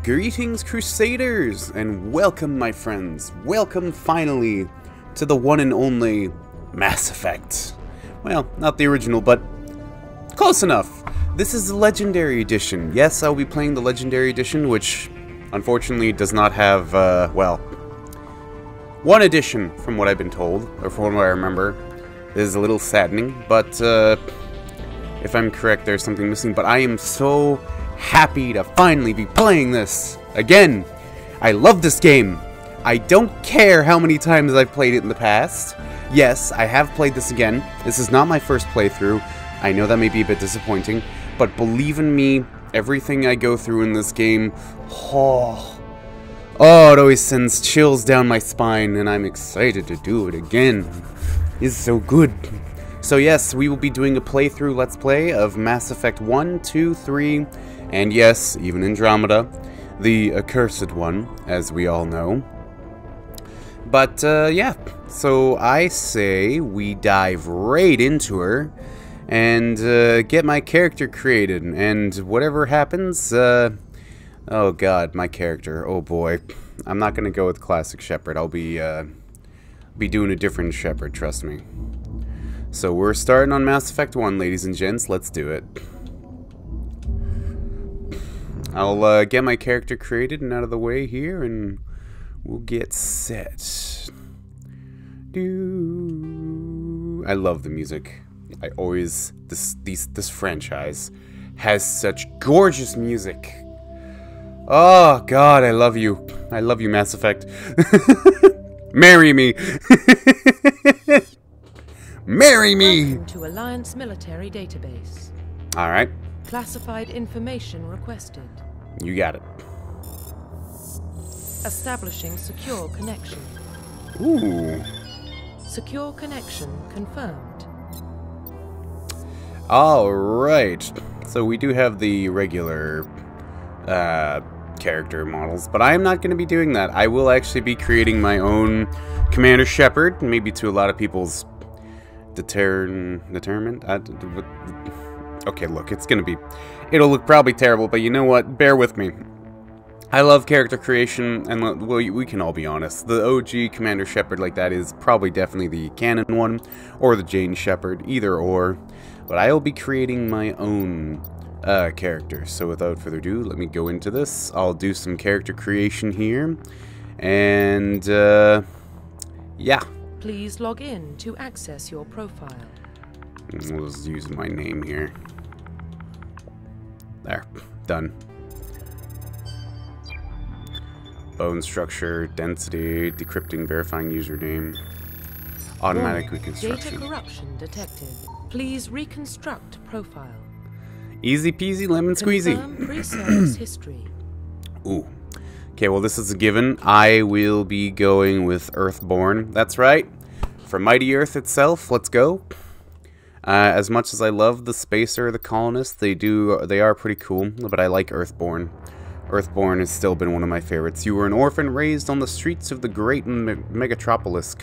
Greetings, Crusaders, and welcome, my friends. Welcome, finally, to the one and only Mass Effect. Well, not the original, but close enough. This is the Legendary Edition. Yes, I'll be playing the Legendary Edition, which, unfortunately, does not have, well, one edition, from what I've been told, or from what I remember. This is a little saddening, but, if I'm correct, there's something missing, but I am so happy to finally be playing this again. I love this game. I don't care how many times I've played it in the past. Yes, I have played this again. This is not my first playthrough. I know that may be a bit disappointing, but believe in me, everything I go through in this game, oh, it always sends chills down my spine, and I'm excited to do it again. It's so good. So yes, we will be doing a playthrough Let's Play of Mass Effect 1, 2, 3, and yes, even Andromeda, the accursed one, as we all know. But, yeah, so I say we dive right into her, and, get my character created, and whatever happens, oh god, my character, oh boy. I'm not gonna go with Classic Shepard, I'll be doing a different Shepard, trust me. So we're starting on Mass Effect 1, ladies and gents, let's do it. I'll get my character created and out of the way here, and we'll get set. I love the music. I always this franchise has such gorgeous music. Oh God, I love you. I love you, Mass Effect. Marry me. Marry me. Welcome to Alliance Military Database. All right. Classified information requested. You got it. Establishing secure connection. Ooh. Secure connection confirmed. Alright. So we do have the regular character models, but I am not going to be doing that. I will actually be creating my own Commander Shepard, maybe to a lot of people's determined? Okay, look, it'll look probably terrible, but you know what? Bear with me. I love character creation, and well, we can all be honest. The OG Commander Shepard like that is probably definitely the canon one, or the Jane Shepard, either or. But I will be creating my own character. So without further ado, let me go into this. I'll do some character creation here, and yeah. Please log in to access your profile. We'll just use my name here. There. Done. Bone structure, density, decrypting, verifying username, automatic reconstruction. Data corruption detected. Please reconstruct profile. Easy peasy lemon squeezy. Confirm pre-service history. Ooh. Okay, well this is a given. I will be going with Earthborn. That's right. From Mighty Earth itself, let's go. As much as I love the Spacer, the Colonists, they are pretty cool, but I like Earthborn. Earthborn has still been one of my favorites. You were an orphan raised on the streets of the great megatropolis.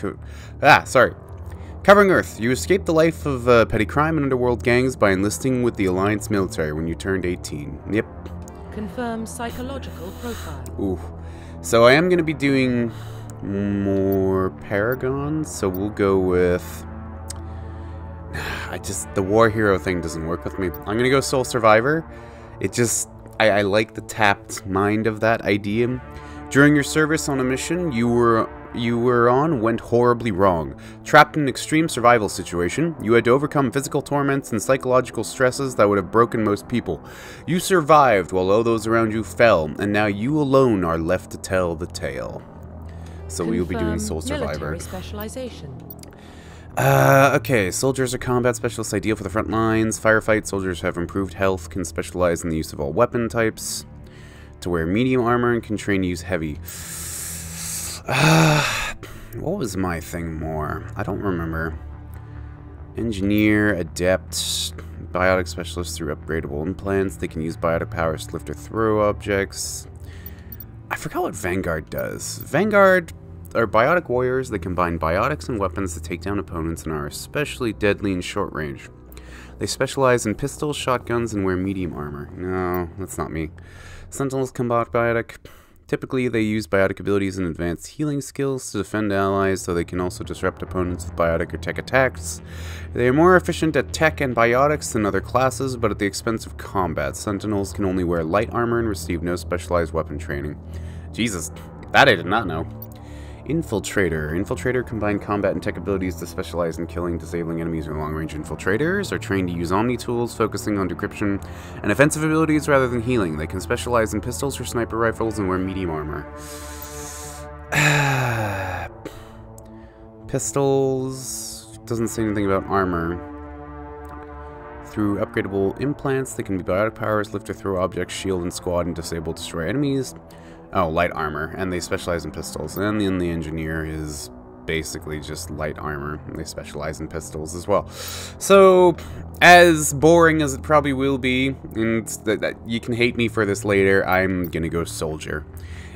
Covering Earth, you escaped the life of petty crime and underworld gangs by enlisting with the Alliance military when you turned 18. Yep. Confirm psychological profile. Ooh. So I am going to be doing more Paragons, so we'll go with... the war hero thing doesn't work with me. I'm going to go Soul Survivor. It just... I like the tapped mind of that idea. During your service on a mission you were on went horribly wrong. Trapped in an extreme survival situation, you had to overcome physical torments and psychological stresses that would have broken most people. You survived while all those around you fell, and now you alone are left to tell the tale. So we will be doing Soul Survivor. Military specialization. Okay, soldiers are combat specialists ideal for the front lines. Firefight, soldiers have improved health, can specialize in the use of all weapon types. To wear medium armor and can train to use heavy. What was my thing more? I don't remember. Engineer, adept, biotic specialist through upgradable implants. They can use biotic powers to lift or throw objects. I forgot what Vanguard does. Vanguard are biotic warriors that combine biotics and weapons to take down opponents and are especially deadly in short range. They specialize in pistols, shotguns, and wear medium armor. No, that's not me. Sentinels combat biotic. Typically, they use biotic abilities and advanced healing skills to defend allies, though they can also disrupt opponents with biotic or tech attacks. They are more efficient at tech and biotics than other classes, but at the expense of combat. Sentinels can only wear light armor and receive no specialized weapon training. Jesus, that I did not know. Infiltrator. Infiltrator combine combat and tech abilities to specialize in killing, disabling enemies or long-range infiltrators. Are trained to use Omni tools, focusing on decryption and offensive abilities rather than healing. They can specialize in pistols or sniper rifles and wear medium armor. Pistols doesn't say anything about armor. Through upgradable implants, they can be biotic powers, lift or throw objects, shield and squad, and disable, destroy enemies. Oh, light armor, and they specialize in pistols. And then the engineer is basically just light armor, and they specialize in pistols as well. So, as boring as it probably will be, and that you can hate me for this later, I'm gonna go soldier.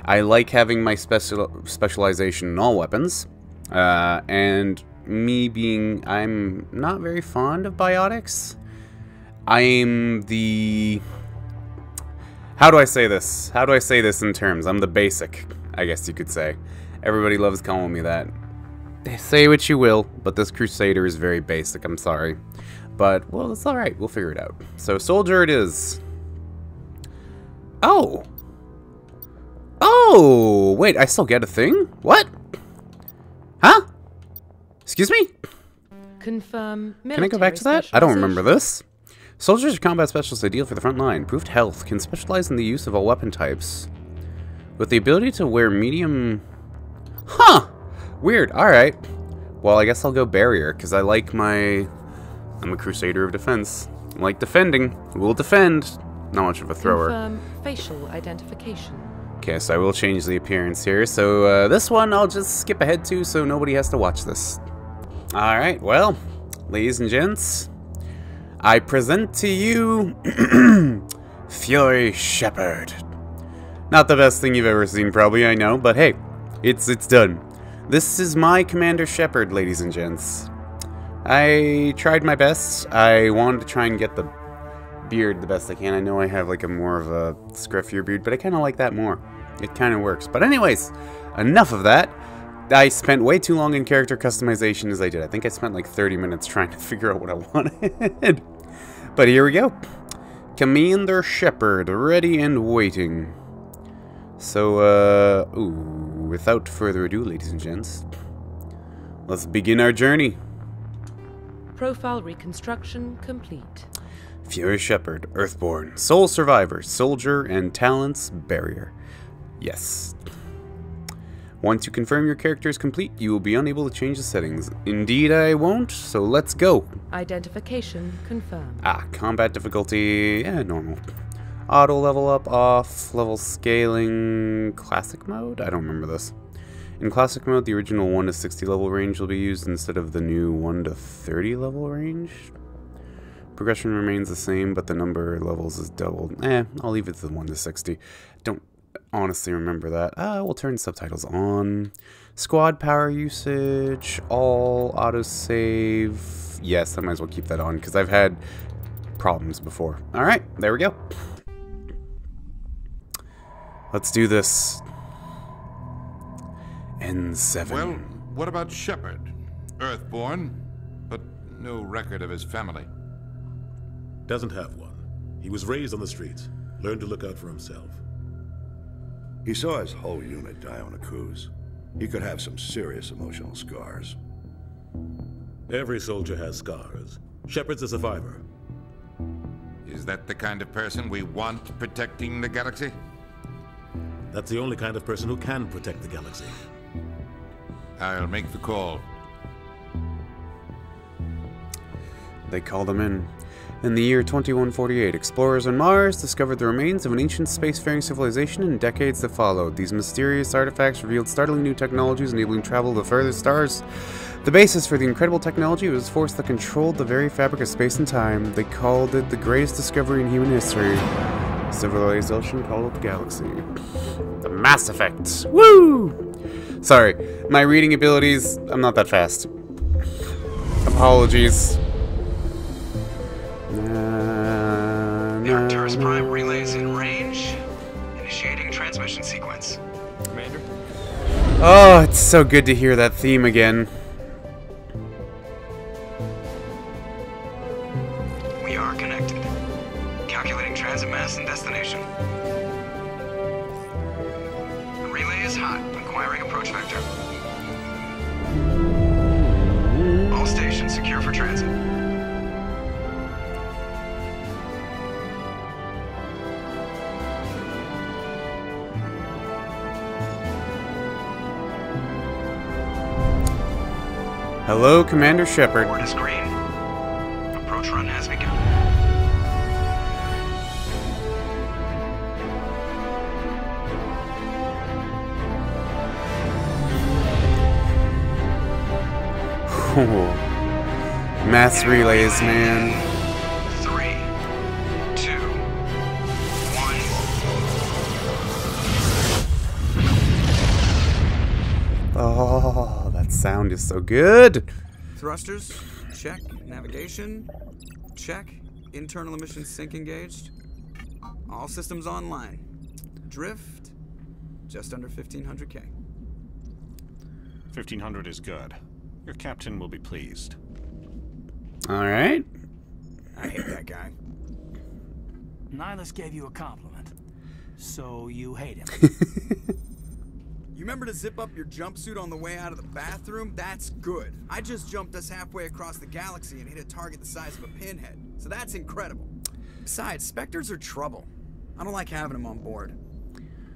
I like having my specialization in all weapons, and me being, I'm not very fond of biotics. I'm the... How do I say this? How do I say this in terms? I'm the basic, I guess you could say. Everybody loves calling me that. Say what you will, but this Crusader is very basic, I'm sorry. But, well, it's alright, we'll figure it out. So, soldier it is. Oh! Oh! Wait, I still get a thing? What? Huh? Excuse me? Confirm military. Can I go back to that? I don't remember this. Soldiers are combat specialists ideal for the front line. Improved health. Can specialize in the use of all weapon types. With the ability to wear medium... Huh! Weird. Alright. Well, I guess I'll go barrier, because I like my... I'm a crusader of defense. I like defending. We'll defend. Not much of a thrower. Confirm facial identification. Okay, so I will change the appearance here. So, this one I'll just skip ahead to, so nobody has to watch this. Alright, well, ladies and gents... I present to you Fury Shepherd. Not the best thing you've ever seen, probably, I know, but hey, it's done. This is my Commander Shepherd, ladies and gents. I tried my best. I wanted to try and get the beard the best I can. I know I have like a more of a scruffier beard, but I kind of like that more. It kind of works. But anyways, enough of that. I spent way too long in character customization as I did. I think I spent like 30 minutes trying to figure out what I wanted. But here we go. Commander Shepherd, ready and waiting. So, without further ado, ladies and gents, let's begin our journey. Profile reconstruction complete. Fury Shepherd, Earthborn, Sole Survivor, Soldier, and Talents Barrier. Yes. Once you confirm your character is complete, you will be unable to change the settings. Indeed I won't, so let's go. Identification confirmed. Combat difficulty, normal. Auto level up, off, level scaling, classic mode? I don't remember this. In classic mode, the original 1 to 60 level range will be used instead of the new 1 to 30 level range. Progression remains the same, but the number of levels is doubled. I'll leave it to the 1 to 60. Don't honestly remember that. We'll turn subtitles on. Squad power usage, all autosave. Yes, I might as well keep that on because I've had problems before. Alright, there we go. Let's do this. N7. Well, what about Shepherd? Earthborn, but no record of his family. Doesn't have one. He was raised on the streets. Learned to look out for himself. He saw his whole unit die on a cruise. He could have some serious emotional scars. Every soldier has scars. Shepard's a survivor. Is that the kind of person we want protecting the galaxy? That's the only kind of person who can protect the galaxy. I'll make the call. They call them in. In the year 2148, explorers on Mars discovered the remains of an ancient spacefaring civilization in decades that followed. These mysterious artifacts revealed startling new technologies enabling travel to further stars. The basis for the incredible technology was a force that controlled the very fabric of space and time. They called it the greatest discovery in human history. Civilization called it the galaxy. The Mass Effect. Woo! Sorry, my reading abilities, I'm not that fast. Apologies. The Arcturus Prime relays in range. transmission sequence. Commander? Oh, it's so good to hear that theme again. We are connected. Calculating transit mass and destination. The relay is hot, acquiring approach vector. All stations secure for transit. Hello, Commander Shepard. Board is green. Approach run has begun. Mass relays, man. 3, 2, 1. Oh, that sound is so good. Thrusters, check. Navigation, check. Internal emissions sync engaged. All systems online. Drift, just under 1500K. 1500 is good. Your captain will be pleased. All right. I hate that guy. Nihilus gave you a compliment, so you hate him. You remember to zip up your jumpsuit on the way out of the bathroom? That's good. I just jumped us halfway across the galaxy and hit a target the size of a pinhead, so that's incredible. Besides, Spectres are trouble. I don't like having them on board.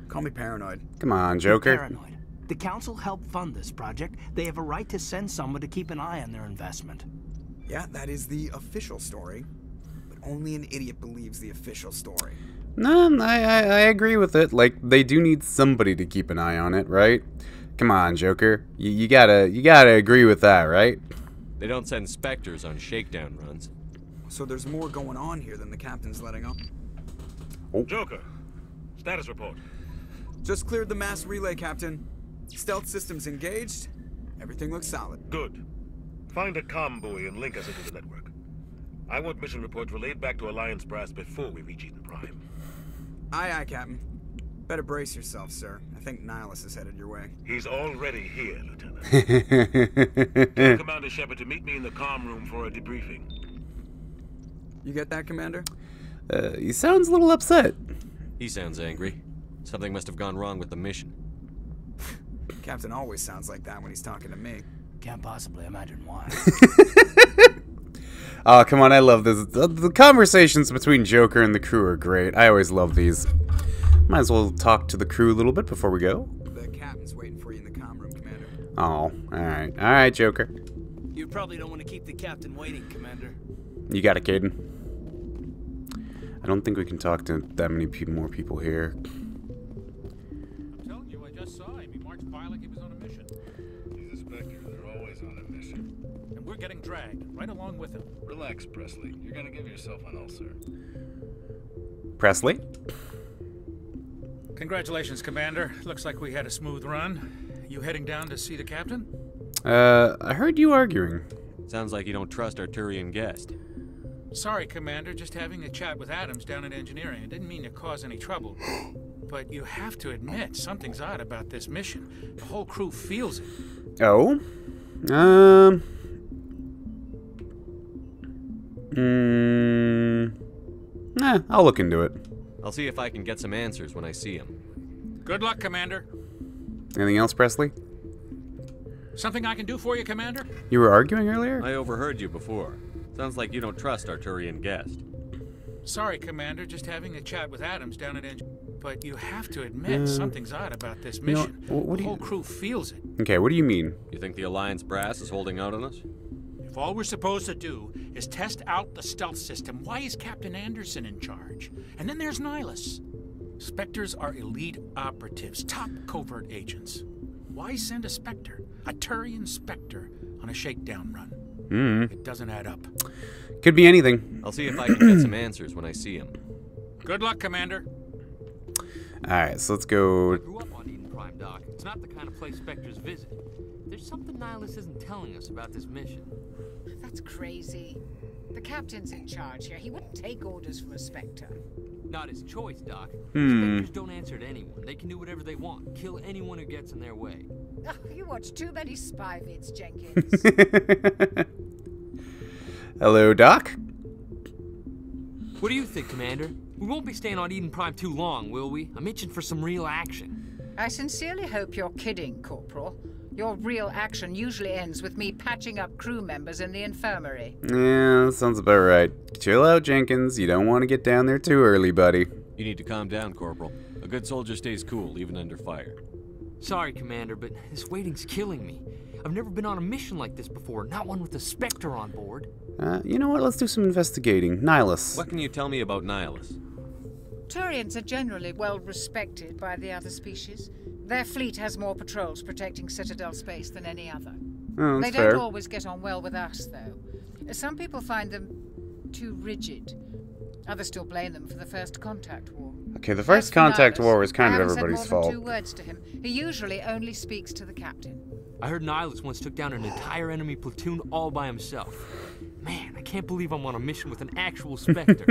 Call me paranoid. Come on, Joker. Paranoid. The Council helped fund this project. They have a right to send someone to keep an eye on their investment. Yeah, that is the official story. But only an idiot believes the official story. No, I agree with it. Like, they do need somebody to keep an eye on it, right? Come on, Joker. You gotta agree with that, right? They don't send Spectres on shakedown runs. So there's more going on here than the captain's letting on. Oh. Joker, status report. Just cleared the mass relay, Captain. Stealth systems engaged. Everything looks solid. Good. Find a comm buoy and link us into the network. I want mission reports relayed back to Alliance Brass before we reach Eden Prime. Aye, aye, Captain. Better brace yourself, sir. I think Nihilus is headed your way. He's already here, Lieutenant. Tell Commander Shepard to meet me in the comm room for a debriefing. You get that, Commander? He sounds a little upset. He sounds angry. Something must have gone wrong with the mission. Captain always sounds like that when he's talking to me. Can't possibly imagine why. Oh, come on, I love this. The conversations between Joker and the crew are great. I always love these. Might as well talk to the crew a little bit before we go. The captain's waiting for you in the comm room, Commander. Oh, alright. Alright, Joker. You probably don't want to keep the captain waiting, Commander. You got it, Caden. I don't think we can talk to that many more people here. I'm telling you, I just saw him. He marched by like he was on a mission. He's a Spectre. They're always on a mission. And we're getting dragged right along with him. Relax, Presley. You're gonna give yourself an ulcer. Presley? Congratulations, Commander. Looks like we had a smooth run. You heading down to see the captain? I heard you arguing. Sounds like you don't trust our Turian guest. Sorry, Commander. Just having a chat with Adams down at engineering. I didn't mean to cause any trouble. But you have to admit, something's odd about this mission. The whole crew feels it. Oh? I'll look into it. I'll see if I can get some answers when I see him. Good luck, Commander. Anything else, Presley? Something I can do for you, Commander? You were arguing earlier? I overheard you before. Sounds like you don't trust our Turian guest. Sorry, Commander. Just having a chat with Adams down at engineering. But you have to admit, something's odd about this mission. what the whole crew feels it. Okay, what do you mean? You think the Alliance brass is holding out on us? If all we're supposed to do is test out the stealth system, why is Captain Anderson in charge? And then there's Nihilus. Spectres are elite operatives, top covert agents. Why send a Spectre, a Turian Spectre, on a shakedown run? It doesn't add up. Could be anything. I'll see if I can get some answers when I see him. Good luck, Commander. Alright, so let's go Prime, Doc. It's not the kind of place Spectres visit. There's something Nihilus isn't telling us about this mission. That's crazy. The captain's in charge here. He wouldn't take orders from a Spectre. Not his choice, Doc. Spectres don't answer to anyone. They can do whatever they want. Kill anyone who gets in their way. Oh, you watch too many spy vids, Jenkins. Hello, Doc. What do you think, Commander? We won't be staying on Eden Prime too long, will we? I'm itching for some real action. I sincerely hope you're kidding, Corporal. Your real action usually ends with me patching up crew members in the infirmary. Yeah, sounds about right. Chill out, Jenkins. You don't want to get down there too early, buddy. You need to calm down, Corporal. A good soldier stays cool, even under fire. Sorry, Commander, but this waiting's killing me. I've never been on a mission like this before, not one with a Spectre on board. You know what? Let's do some investigating. Nihilus. What can you tell me about Nihilus? Turians are generally well respected by the other species. Their fleet has more patrols protecting Citadel space than any other. Oh, they that's don't fair. always get on well with us, though. Some people find them too rigid. Others still blame them for the First Contact War. Okay, the First Contact War was kind of I haven't everybody's said more fault. than 2 words to him. He usually only speaks to the captain. I heard Nihilus once took down an entire enemy platoon all by himself. Man, I can't believe I'm on a mission with an actual Spectre.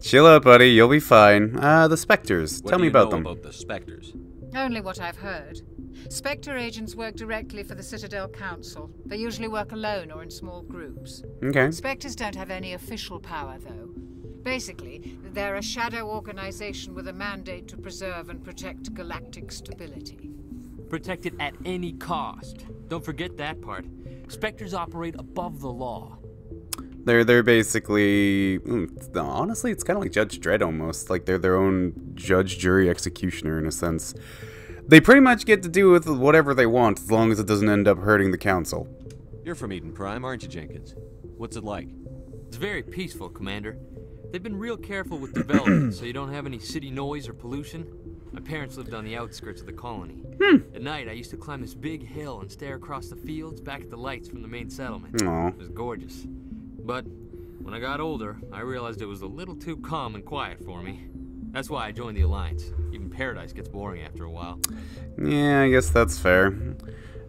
Chill out, buddy. You'll be fine. The Spectres. What Tell do me you about know them. about the Spectres? Only what I've heard. Spectre agents work directly for the Citadel Council. They usually work alone or in small groups. Okay. Spectres don't have any official power, though. Basically, they're a shadow organization with a mandate to preserve and protect galactic stability. Protect it at any cost. Don't forget that part. Spectres operate above the law. They're basically, honestly, it's kind of like Judge Dredd almost. Like they're their own judge, jury, executioner in a sense. They pretty much get to do with whatever they want as long as it doesn't end up hurting the council. You're from Eden Prime, aren't you, Jenkins? What's it like? It's very peaceful, Commander. They've been real careful with development, so you don't have any city noise or pollution. My parents lived on the outskirts of the colony. At night, I used to climb this big hill and stare across the fields back at the lights from the main settlement. Aw. It was gorgeous. But when I got older, I realized it was a little too calm and quiet for me. That's why I joined the Alliance. Even Paradise gets boring after a while. Yeah, I guess that's fair.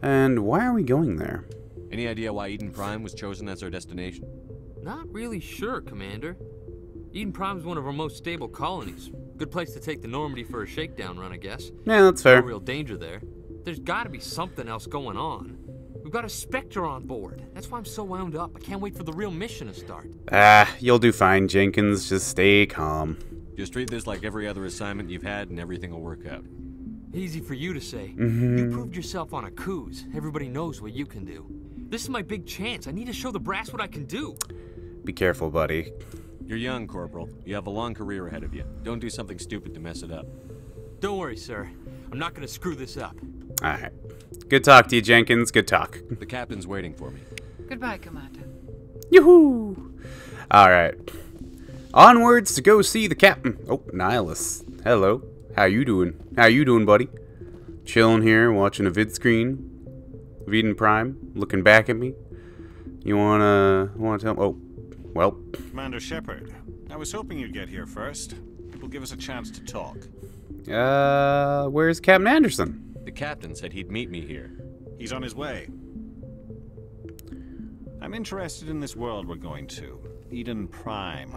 And why are we going there? Any idea why Eden Prime was chosen as our destination? Not really sure, Commander. Eden Prime's one of our most stable colonies. Good place to take the Normandy for a shakedown run, I guess. Yeah, that's fair. No real danger there. There's gotta be something else going on. We've got a Spectre on board. That's why I'm so wound up. I can't wait for the real mission to start. You'll do fine, Jenkins. Just stay calm. Just treat this like every other assignment you've had and everything will work out. Easy for you to say. You proved yourself on a cruise. Everybody knows what you can do. This is my big chance. I need to show the brass what I can do. Be careful, buddy. You're young, Corporal. You have a long career ahead of you. Don't do something stupid to mess it up. Don't worry, sir. I'm not gonna screw this up. Alright. Good talk to you, Jenkins. Good talk. The captain's waiting for me. Goodbye, Commander. Yoo-hoo! Alright. Onwards to go see the captain. Oh, Nihilus. Hello. How you doing? How you doing, buddy? Chilling here, watching a vid screen of Eden Prime, looking back at me. You wanna tell me? Oh, well. Commander Shepard, I was hoping you'd get here first. It will give us a chance to talk. Where's Captain Anderson? The captain said he'd meet me here. He's on his way. I'm interested in this world we're going to. Eden Prime.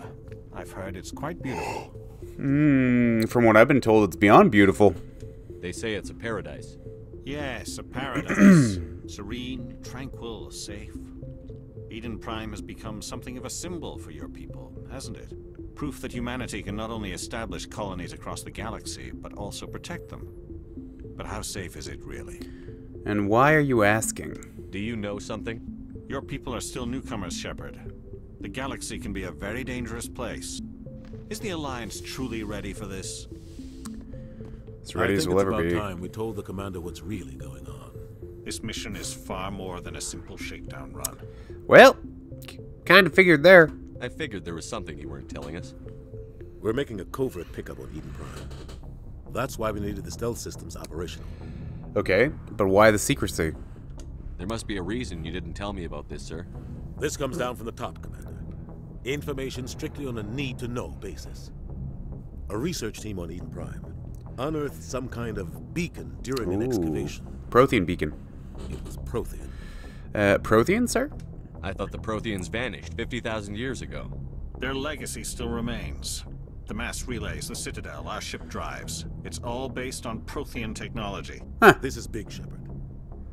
I've heard it's quite beautiful. From what I've been told, it's beyond beautiful. They say it's a paradise. Yes, a paradise. Serene, tranquil, safe. Eden Prime has become something of a symbol for your people, hasn't it? Proof that humanity can not only establish colonies across the galaxy, but also protect them. But how safe is it, really? And why are you asking? Do you know something? Your people are still newcomers, Shepard. The galaxy can be a very dangerous place. Is the Alliance truly ready for this? As ready as we'll ever be. I think it's about time we told the commander what's really going on. This mission is far more than a simple shakedown run. Well, kind of figured there. I figured there was something you weren't telling us. We're making a covert pickup on Eden Prime. That's why we needed the stealth systems operational. Okay, but why the secrecy? There must be a reason you didn't tell me about this, sir. This comes down from the top, Commander. Information strictly on a need-to-know basis. A research team on Eden Prime unearthed some kind of beacon during an excavation. Prothean beacon. It was Prothean. Prothean, sir? I thought the Protheans vanished 50,000 years ago. Their legacy still remains. The mass relays, the Citadel, our ship drives. It's all based on Prothean technology. This is big, Shepard.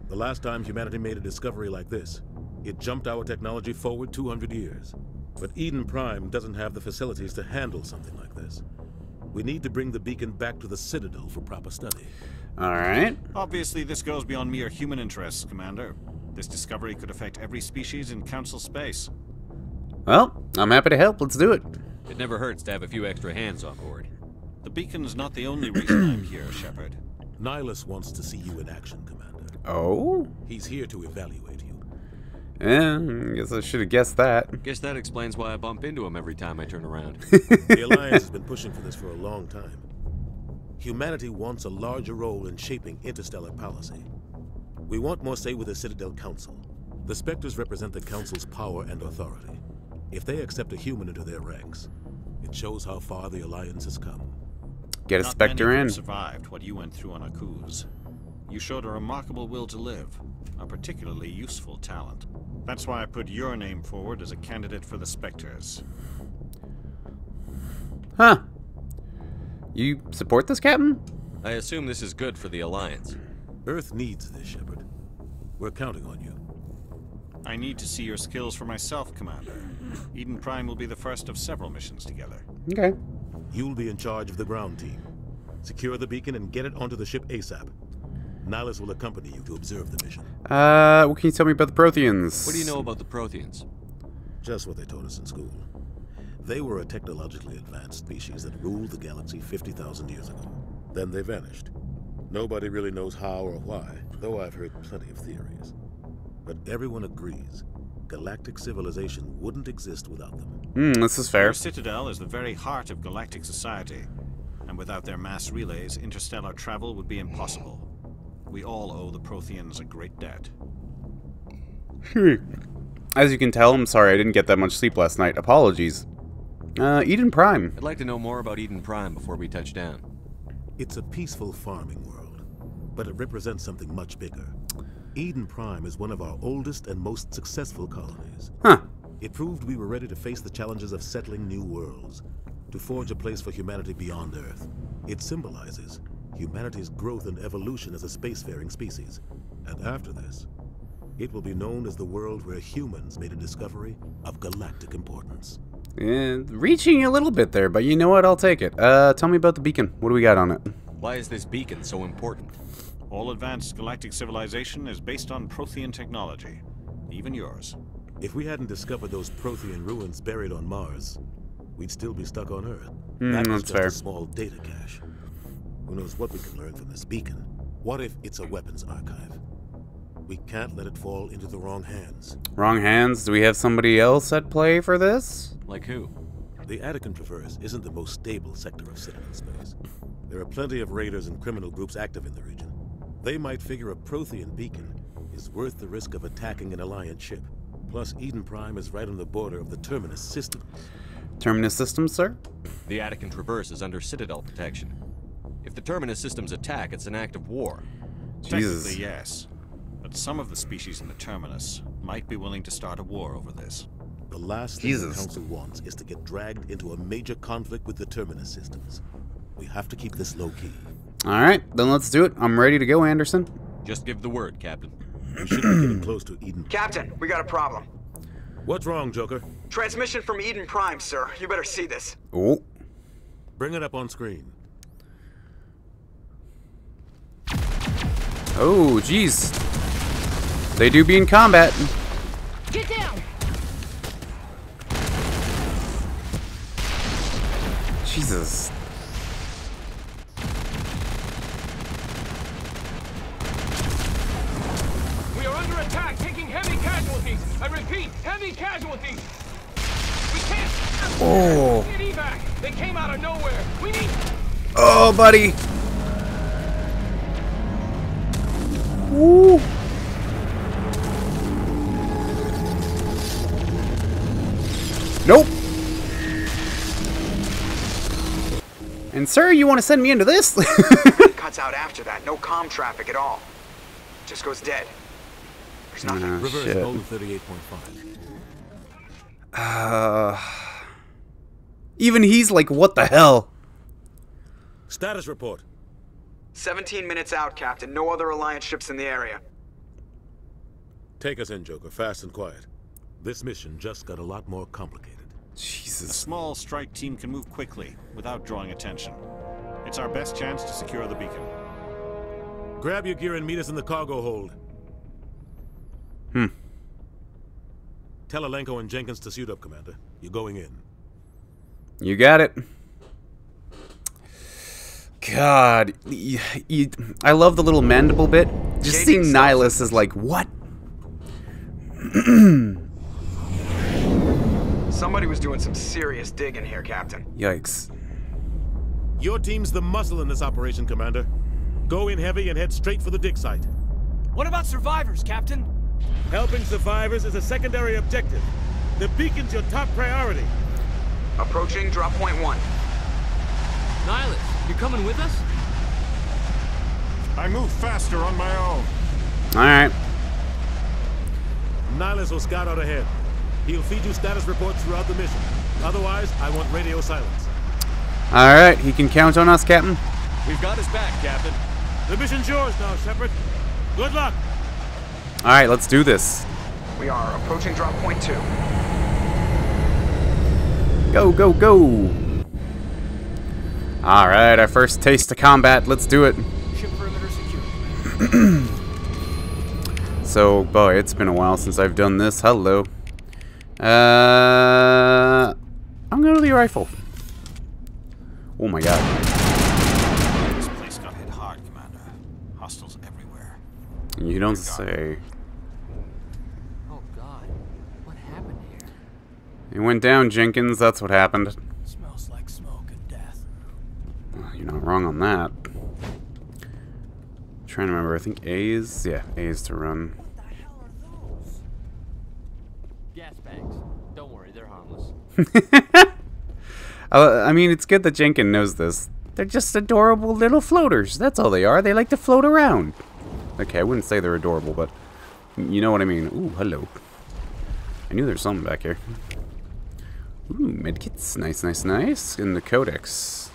The last time humanity made a discovery like this, it jumped our technology forward 200 years. But Eden Prime doesn't have the facilities to handle something like this. We need to bring the beacon back to the Citadel for proper study. Alright. Obviously, this goes beyond mere human interests, Commander. This discovery could affect every species in Council space. Well, I'm happy to help. Let's do it. It never hurts to have a few extra hands on board. The beacon's not the only reason I'm here, Shepard. Nihilus wants to see you in action, Commander. Oh? He's here to evaluate you. Yeah, I guess I should have guessed that. Guess that explains why I bump into him every time I turn around. The Alliance has been pushing for this for a long time. Humanity wants a larger role in shaping interstellar policy. We want more say with the Citadel Council. The Spectres represent the Council's power and authority. If they accept a human into their ranks, it shows how far the Alliance has come. Get a Spectre in. Survived what you went through on Akuz. You showed a remarkable will to live, a particularly useful talent. That's why I put your name forward as a candidate for the Spectres. Huh. You support this, Captain? I assume this is good for the Alliance. Earth needs this, Shepard. We're counting on you. I need to see your skills for myself, Commander. Eden Prime will be the first of several missions together. Okay. You'll be in charge of the ground team. Secure the beacon and get it onto the ship ASAP. Nihilus will accompany you to observe the mission. What can you tell me about the Protheans? What do you know about the Protheans? Just what they taught us in school. They were a technologically advanced species that ruled the galaxy 50,000 years ago. Then they vanished. Nobody really knows how or why, though I've heard plenty of theories. But everyone agrees, galactic civilization wouldn't exist without them. This is fair. Their Citadel is the very heart of galactic society, and without their mass relays, interstellar travel would be impossible. We all owe the Protheans a great debt. As you can tell, I'm sorry I didn't get that much sleep last night. Apologies. Eden Prime. I'd like to know more about Eden Prime before we touch down. It's a peaceful farming world, but it represents something much bigger. Eden Prime is one of our oldest and most successful colonies. Huh. It proved we were ready to face the challenges of settling new worlds, to forge a place for humanity beyond Earth. It symbolizes humanity's growth and evolution as a spacefaring species. And after this, it will be known as the world where humans made a discovery of galactic importance. Reaching a little bit there, but you know what? I'll take it. Tell me about the beacon. What do we got on it? Why is this beacon so important? All advanced galactic civilization is based on Prothean technology, even yours. If we hadn't discovered those Prothean ruins buried on Mars, we'd still be stuck on Earth. That's just fair. A small data cache. Who knows what we can learn from this beacon? What if it's a weapons archive? We can't let it fall into the wrong hands. Wrong hands? Do we have somebody else at play for this? Like who? The Attican Traverse isn't the most stable sector of Citadel space. There are plenty of raiders and criminal groups active in the region. They might figure a Prothean beacon is worth the risk of attacking an Alliance ship. Plus, Eden Prime is right on the border of the Terminus system. Terminus systems, sir? The Attican Traverse is under Citadel protection. If the Terminus systems attack, it's an act of war. Jesus. Technically, yes. But some of the species in the Terminus might be willing to start a war over this. The last thing the Council wants is to get dragged into a major conflict with the Terminus systems. We have to keep this low-key. Alright, then let's do it. I'm ready to go, Anderson. Just give the word, Captain. We should be getting close to Eden. Captain, we got a problem. What's wrong, Joker? Transmission from Eden Prime, sir. You better see this. Oh. Bring it up on screen. Oh, jeez. They do be in combat. Get down! Jesus. We are under attack, taking heavy casualties. I repeat, heavy casualties. We can't. Oh. Get evac. They came out of nowhere. We need. Oh, buddy. Woo. Nope. And sir, you want to send me into this? Cuts out after that. No comm traffic at all. Just goes dead. There's nothing. Reverse mode 38.5. Even he's like, what the hell? Status report. 17 minutes out, Captain. No other Alliance ships in the area. Take us in, Joker, fast and quiet. This mission just got a lot more complicated. Jesus. A small strike team can move quickly without drawing attention. It's our best chance to secure the beacon. Grab your gear and meet us in the cargo hold. Tell Alenko and Jenkins to suit up, Commander. You're going in. You got it. God, I love the little mandible bit. Just seeing Nihilus is like, what? Somebody was doing some serious digging here, Captain. Yikes. Your team's the muscle in this operation, Commander. Go in heavy and head straight for the dig site. What about survivors, Captain? Helping survivors is a secondary objective. The beacon's your top priority. Approaching drop point 1. Nihilus, you coming with us? I move faster on my own. Alright. Nihilus will scout out ahead. He'll feed you status reports throughout the mission. Otherwise, I want radio silence. Alright, he can count on us, Captain. We've got his back, Captain. The mission's yours now, Shepard. Good luck. Alright, let's do this. We are approaching drop point 2. Go, go, go. Alright, our first taste of combat. Let's do it. Ship perimeter secure. So, boy, it's been a while since I've done this. Hello. I'm going to the rifle. Oh my god. This place got hit hard, Commander. Hostiles everywhere. You don't say. Oh god, what happened here? It went down, Jenkins. That's what happened. Smells like smoke and death. Well, you're not wrong on that. Trying to remember. I think A is, yeah, A is to run. What the hell are those? Gas bags. Don't worry, they're harmless. I mean, it's good that Jenkins knows this. They're just adorable little floaters. That's all they are. They like to float around. Okay, I wouldn't say they're adorable, but you know what I mean. Ooh, hello. I knew there was something back here. Ooh, medkits. Nice, nice, nice. In the codex.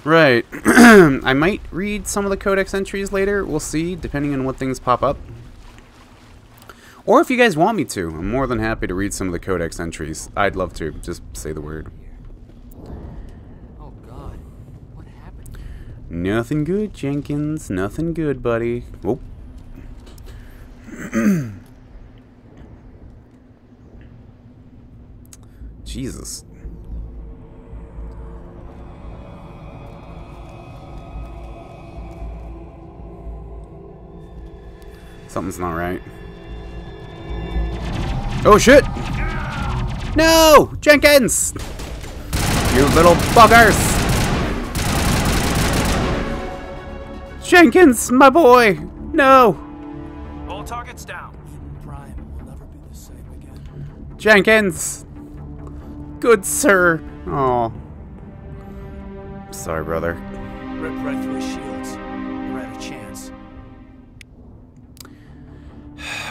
Right. I might read some of the codex entries later. We'll see, depending on what things pop up. Or if you guys want me to, I'm more than happy to read some of the codex entries. I'd love to. Just say the word. Oh god, what happened? Nothing good, Jenkins. Nothing good, buddy. Oh. Jesus. Something's not right. Oh shit! No! Jenkins! You little buggers! Jenkins, my boy! No! All targets down. Prime will never be the same again. Jenkins! Good sir! Oh. Sorry, brother. Rip right through his shields. We're at a chance.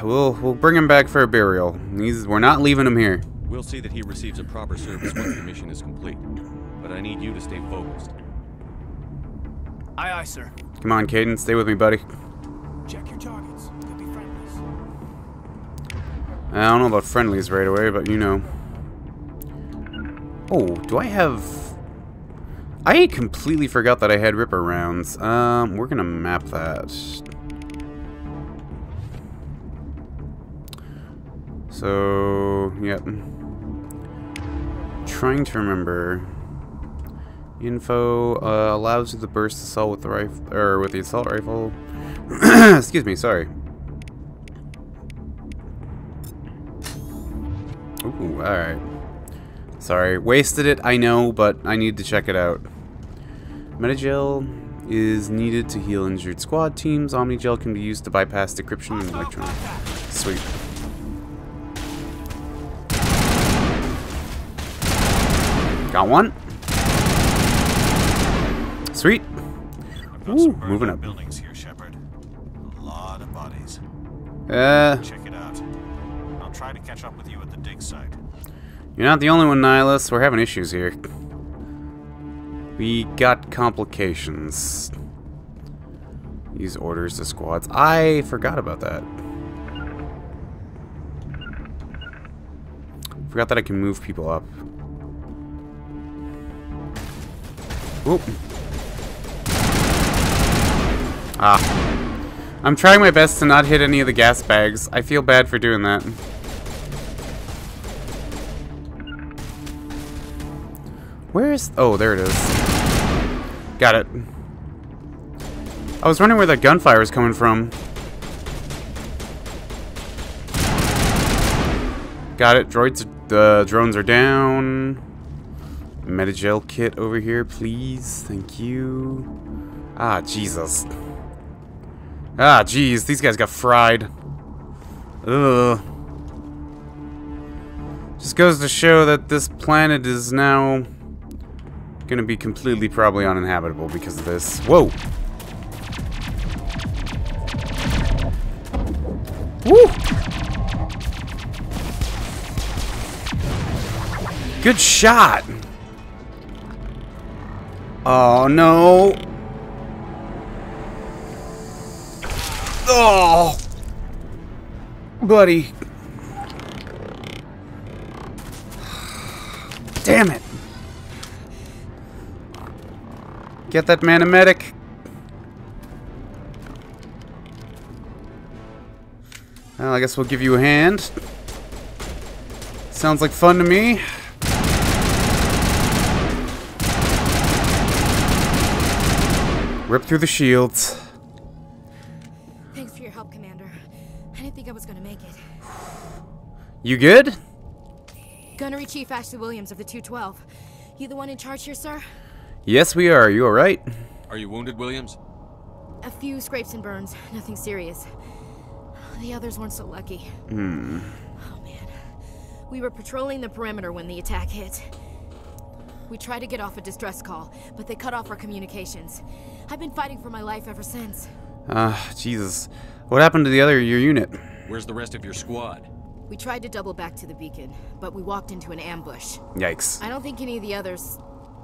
We'll bring him back for a burial. We're not leaving him here. We'll see that he receives a proper service once the mission is complete. But I need you to stay focused. Aye, aye, sir. Come on, Caden, stay with me, buddy. Check your targets. Could be friendlies. I don't know about friendlies right away, but you know. Oh, do I have... I completely forgot that I had Ripper rounds. We're gonna map that. So, yep. Trying to remember. Info allows you the burst assault with the rifle, or with the assault rifle. Excuse me, sorry. Ooh, alright. Sorry, wasted it, I know, but I need to check it out. Metagel is needed to heal injured squad teams. Omnigel can be used to bypass decryption and electronic. Sweet. Got one. Sweet. I've got some moving up. buildings here, Shepard. A lot of bodies. Check it out. I'll try to catch up with you at the dig site. You're not the only one, Nihilus. We're having issues here. We got complications. Use orders to squads. I forgot about that. Forgot that I can move people up. Whoop. I'm trying my best to not hit any of the gas bags. I feel bad for doing that. Where's... Oh, there it is. Got it. I was wondering where that gunfire was coming from. Got it. The drones are down. Metagel kit over here, please. Thank you. Ah, Jesus. Ah, jeez. These guys got fried. Ugh. Just goes to show that this planet is now gonna be completely probably uninhabitable because of this. Whoa! Woo! Good shot! Oh no! Oh! Buddy. Damn it! Get that man a medic. Well, I guess we'll give you a hand. Sounds like fun to me. Rip through the shields. Thanks for your help, Commander. I didn't think I was gonna make it. You good? Gunnery Chief Ashley Williams of the 212. You the one in charge here, sir? Yes, we are. You alright? Are you wounded, Williams? A few scrapes and burns. Nothing serious. The others weren't so lucky. Oh, man. We were patrolling the perimeter when the attack hit. We tried to get off a distress call, but they cut off our communications. I've been fighting for my life ever since. Jesus. What happened to your unit? Where's the rest of your squad? We tried to double back to the beacon, but we walked into an ambush. Yikes. I don't think any of the others...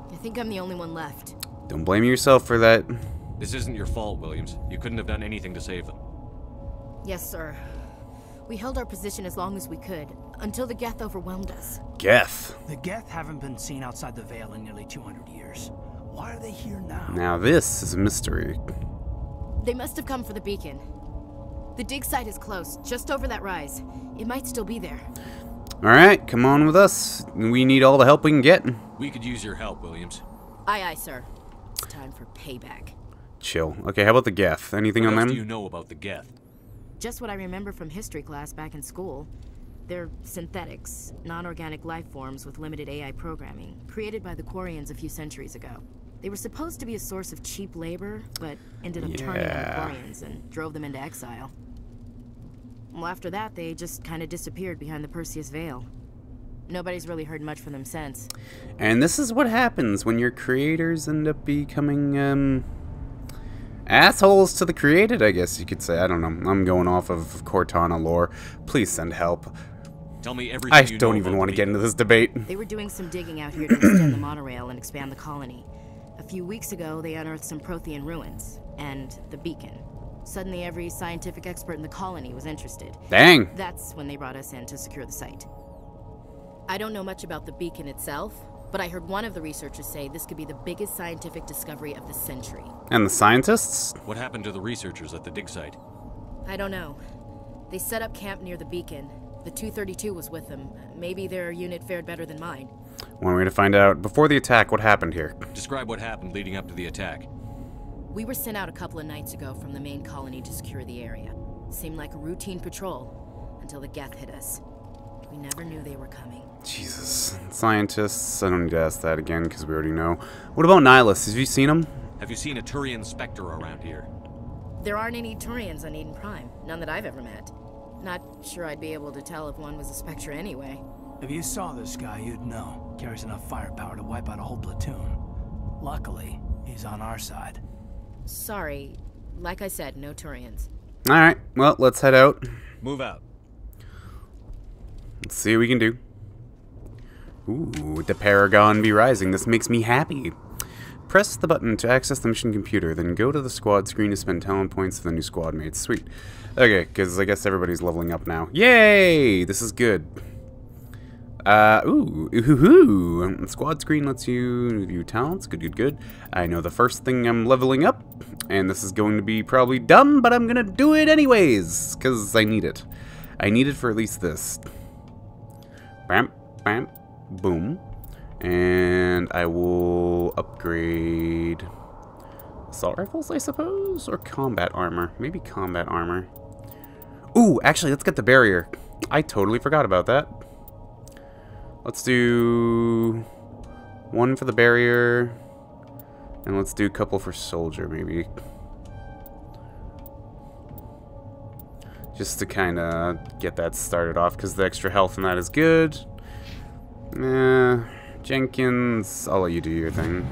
I think I'm the only one left. Don't blame yourself for that. This isn't your fault, Williams. You couldn't have done anything to save them. Yes, sir. We held our position as long as we could, until the Geth overwhelmed us. Geth? The Geth haven't been seen outside the Veil in nearly 200 years. Why are they here now? Now this is a mystery. They must have come for the beacon. The dig site is close, just over that rise. It might still be there. Alright, come on with us. We need all the help we can get. We could use your help, Williams. Aye, aye, sir. It's time for payback. Chill. Okay, how about the Geth? Anything on them? What else do you know about the Geth? Just what I remember from history class back in school. They're synthetics, non-organic life forms with limited AI programming, created by the Quarians a few centuries ago. They were supposed to be a source of cheap labor, but ended up turning on the Quarians and drove them into exile. Well, after that, they just kind of disappeared behind the Perseus Veil. Nobody's really heard much from them since. And this is what happens when your creators end up becoming, assholes to the created, I guess you could say. I don't know. I'm going off of Cortana lore. Please send help. Tell me everything I you don't know even about want to the get into this debate. They were doing some digging out here to extend the monorail and expand the colony. A few weeks ago, they unearthed some Prothean ruins and the beacon. Suddenly, every scientific expert in the colony was interested. Dang. That's when they brought us in to secure the site. I don't know much about the beacon itself, but I heard one of the researchers say this could be the biggest scientific discovery of the century. And the scientists? What happened to the researchers at the dig site? I don't know. They set up camp near the beacon. The 232 was with them. Maybe their unit fared better than mine. One way to find out. Before the attack, what happened here? Describe what happened leading up to the attack. We were sent out a couple of nights ago from the main colony to secure the area. Seemed like a routine patrol, until the Geth hit us. We never knew they were coming. Jesus. Scientists, I don't need to ask that again, because we already know. What about Nihilus? Have you seen him? Have you seen a Turian Spectre around here? There aren't any Turians on Eden Prime. None that I've ever met. Not sure I'd be able to tell if one was a Spectre anyway. If you saw this guy, you'd know. Carries enough firepower to wipe out a whole platoon. Luckily, He's on our side. Sorry. Like I said, no Turians. Alright, well, let's head out. Move out. Let's see what we can do. Ooh, the Paragon be rising. This makes me happy. Press the button to access the mission computer, then go to the squad screen to spend talent points for the new squad mates. Sweet. Okay, because I guess everybody's leveling up now. Yay! This is good. Squad screen lets you view talents. Good, good, good. I know the first thing I'm leveling up, and this is going to be probably dumb, but I'm gonna do it anyways, because I need it. I need it for at least this. Bam, bam, boom. And I will upgrade assault rifles, I suppose? Or combat armor. Maybe combat armor. Ooh, actually, let's get the barrier. I totally forgot about that. Let's do one for the barrier. And let's do a couple for soldier, maybe. Just to kind of get that started off, because the extra health in that is good. Jenkins, I'll let you do your thing.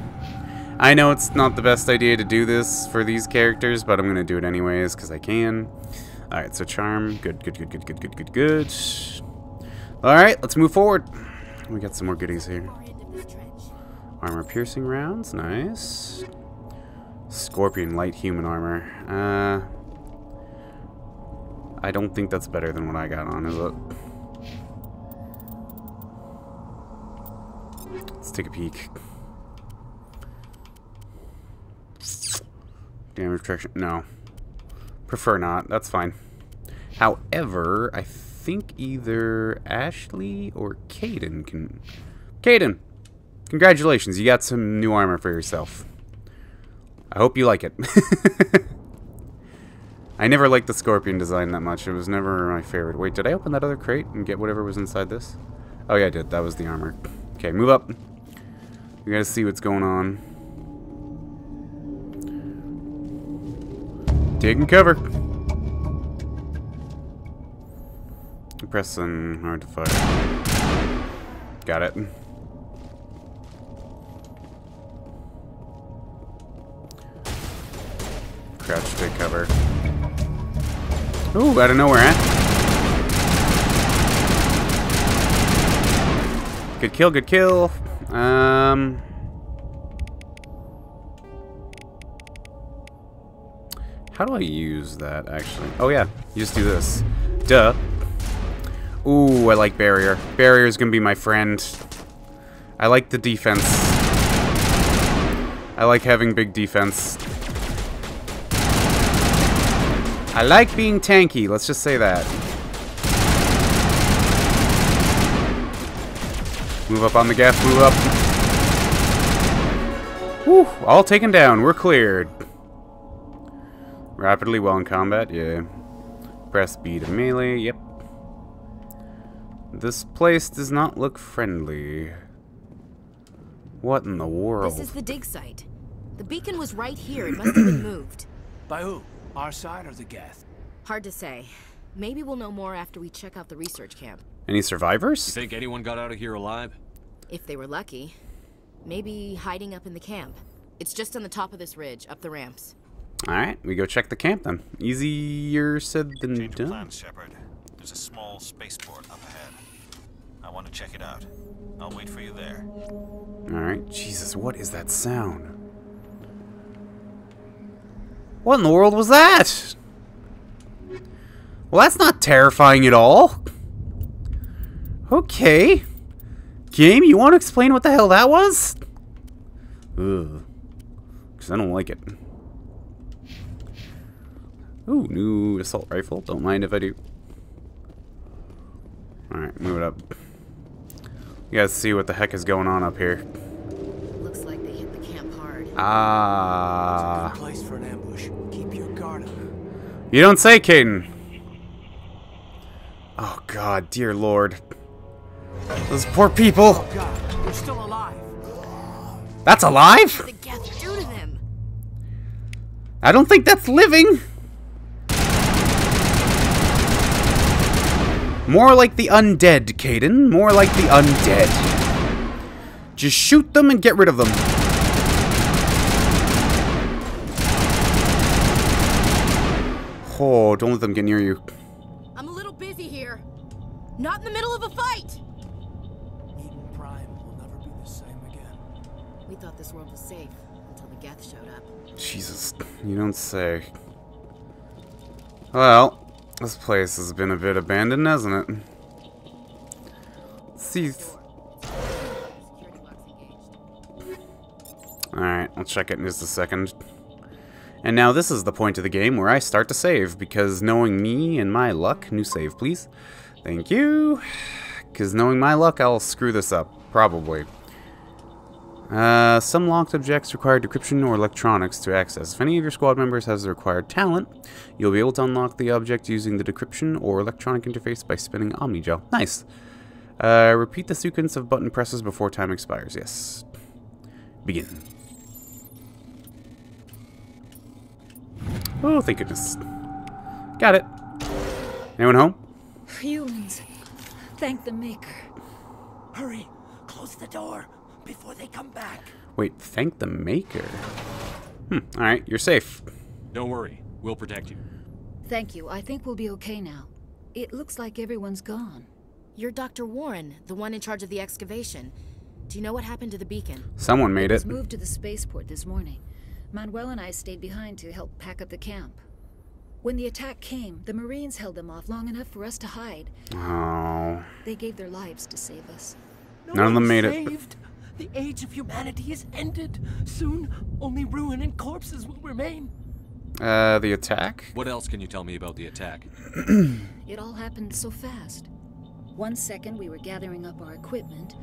I know it's not the best idea to do this for these characters, but I'm going to do it anyways, because I can. Alright, so charm. Good, good, good, good, good, good, good, good. Alright, let's move forward. We got some more goodies here. Armor piercing rounds, nice. Scorpion light human armor. I don't think that's better than what I got on, is it? Let's take a peek. Damage protection, no. Prefer not, that's fine. However, I think either Ashley or Caden can... Caden! Congratulations, you got some new armor for yourself. I hope you like it. I never liked the Scorpion design that much. It was never my favorite. Wait, did I open that other crate and get whatever was inside this? Oh yeah, I did. That was the armor. Okay, move up. We gotta see what's going on. Taking cover. Pressing hard to fire. Got it. Crouch to take cover. Ooh, out of nowhere, huh? Good kill, good kill. How do I use that, actually? Oh, yeah. You just do this. Duh. Ooh, I like barrier. Barrier's gonna be my friend. I like the defense. I like having big defense. I like being tanky, let's just say that. Move up on the gas, move up. Whew, all taken down, we're cleared. Rapidly while in combat, yeah. Press B to melee, yep. This place does not look friendly. What in the world? This is the dig site. The beacon was right here, it must have been moved. By who? Our side or the Geth? Hard to say. Maybe we'll know more after we check out the research camp. Any survivors? You think anyone got out of here alive? If they were lucky. Maybe hiding up in the camp. It's just on the top of this ridge, up the ramps. Alright, we go check the camp then. Easier said than Change of done. plan, Shepard. There's a small spaceport up ahead. I want to check it out. I'll wait for you there. Alright, Jesus, what is that sound? What in the world was that? Well, that's not terrifying at all. Okay. Game, you want to explain what the hell that was? Ugh. Because I don't like it. Ooh, new assault rifle. Don't mind if I do. Alright, move it up. You guys see what the heck is going on up here. Looks like they hit the camp hard. Ah. It's a good place for an ambush. Keep your guard up. You don't say, Caden. Oh God, dear Lord. Those poor people. Oh God, they're still alive. That's alive? What did the Geth do to them? I don't think that's living. More like the undead, Caden. More like the undead. Just shoot them and get rid of them. Oh, don't let them get near you. I'm a little busy here. Not in the middle of a fight! Eden Prime will never be the same again. We thought this world was safe until the Geth showed up. Jesus, you don't say. Well, this place has been a bit abandoned, hasn't it? Let's see. Alright, I'll check it in just a second. And now this is the point of the game where I start to save, because knowing me and my luck... New save, please. Thank you. Because knowing my luck, I'll screw this up. Probably. Some locked objects require decryption or electronics to access. If any of your squad members has the required talent, you'll be able to unlock the object using the decryption or electronic interface by spinning Omnigel. Nice. Repeat the sequence of button presses before time expires. Yes. Begin. Oh, thank goodness. Got it. Anyone home? Humans. Thank the Maker. Hurry! Close the door before they come back. Wait, thank the Maker? Alright, you're safe. Don't worry. We'll protect you. Thank you. I think we'll be okay now. It looks like everyone's gone. You're Dr. Warren, the one in charge of the excavation. Do you know what happened to the beacon? Someone made It it. was moved to the spaceport this morning. Manuel and I stayed behind to help pack up the camp. When the attack came, the Marines held them off long enough for us to hide. Oh. They gave their lives to save us. None of them made it. Saved. The age of humanity is ended. Soon, only ruin and corpses will remain. The attack? What else can you tell me about the attack? It all happened so fast. 1 second we were gathering up our equipment.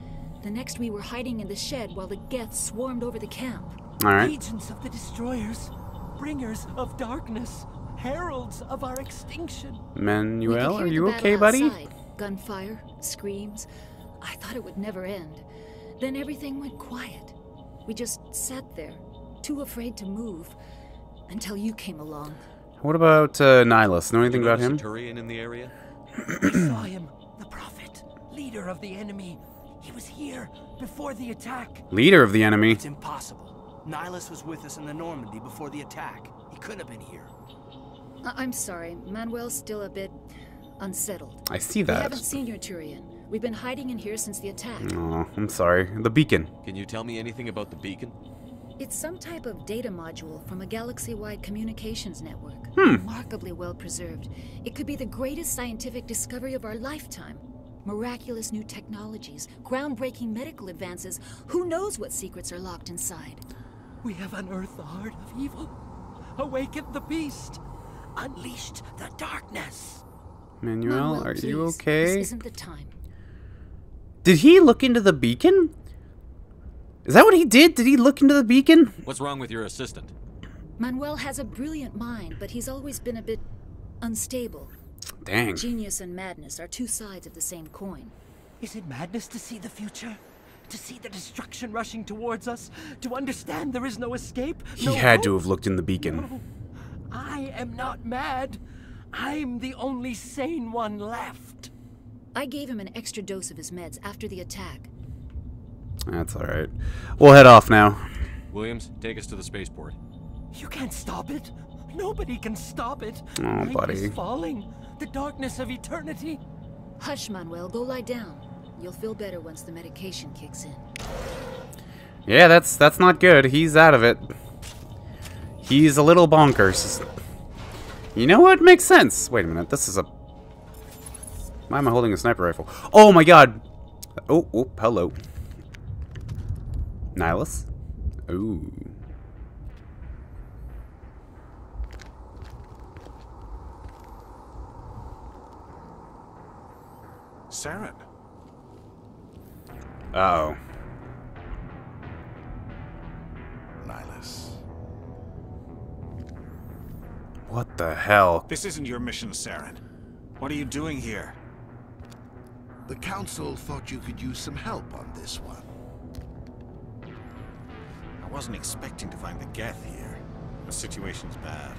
The next we were hiding in the shed while the Geth swarmed over the camp. Alright. Agents of the destroyers, bringers of darkness, heralds of our extinction. Manuel, are you okay, buddy? Outside. Gunfire, screams. I thought it would never end. Then everything went quiet. We just sat there, too afraid to move, until you came along. What about Nihilus? Know anything about him? Turian in the area? We saw him, the prophet, leader of the enemy. He was here before the attack. Leader of the enemy? It's impossible. Nihilus was with us in the Normandy before the attack. He couldn't have been here. I'm sorry. Manuel's still a bit unsettled. I see We that. haven't seen your Turian. We've been hiding in here since the attack. Oh, I'm sorry. The beacon. Can you tell me anything about the beacon? It's some type of data module from a galaxy-wide communications network. Remarkably well preserved. It could be the greatest scientific discovery of our lifetime. Miraculous new technologies, groundbreaking medical advances. Who knows what secrets are locked inside? We have unearthed the heart of evil, awakened the beast, unleashed the darkness. Manuel, are please. you okay? This isn't the time. Did he look into the beacon? Is that what he did? Did he look into the beacon? What's wrong with your assistant? Manuel has a brilliant mind, but he's always been a bit unstable. Dang. Genius and madness are two sides of the same coin. Is it madness to see the future? To see the destruction rushing towards us? To understand there is no escape? He had to have looked in the beacon. No. I am not mad. I'm the only sane one left. I gave him an extra dose of his meds after the attack. That's alright. We'll head off now. Williams, take us to the spaceport. You can't stop it. Nobody can stop it. Oh, Night buddy. is falling. The darkness of eternity. Hush, Manuel. Go lie down. You'll feel better once the medication kicks in. Yeah, that's not good. He's out of it. He's a little bonkers. You know what? Makes sense. Wait a minute. This is a... Why am I holding a sniper rifle? Oh my god! Oh, hello. Nihilus? Ooh. Saren. Uh-oh. Nihilus. What the hell? This isn't your mission, Saren. What are you doing here? The Council thought you could use some help on this one. I wasn't expecting to find the Geth here. The situation's bad.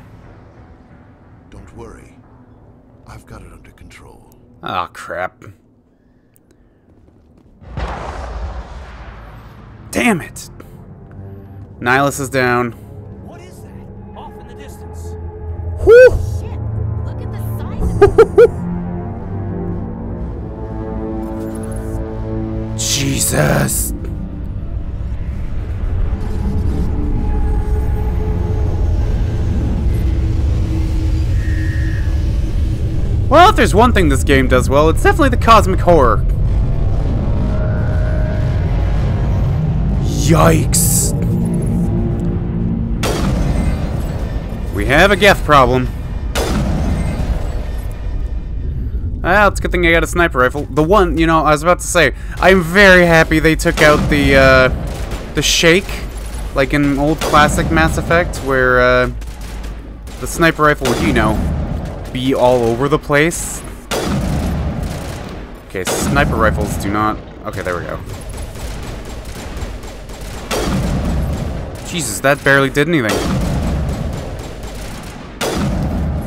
Don't worry. I've got it under control. Oh, crap. Damn it! Nihilus is down. What is that? Off in the distance. Whew! Shit! Jesus. Well, if there's one thing this game does well, it's definitely the cosmic horror. Yikes. We have a Geth problem. Well, it's a good thing I got a sniper rifle. The one, you know, I was about to say, I'm very happy they took out the shake, like in old classic Mass Effect, where the sniper rifle would, you know, be all over the place. Okay, sniper rifles do not... Okay, there we go. Jesus, that barely did anything.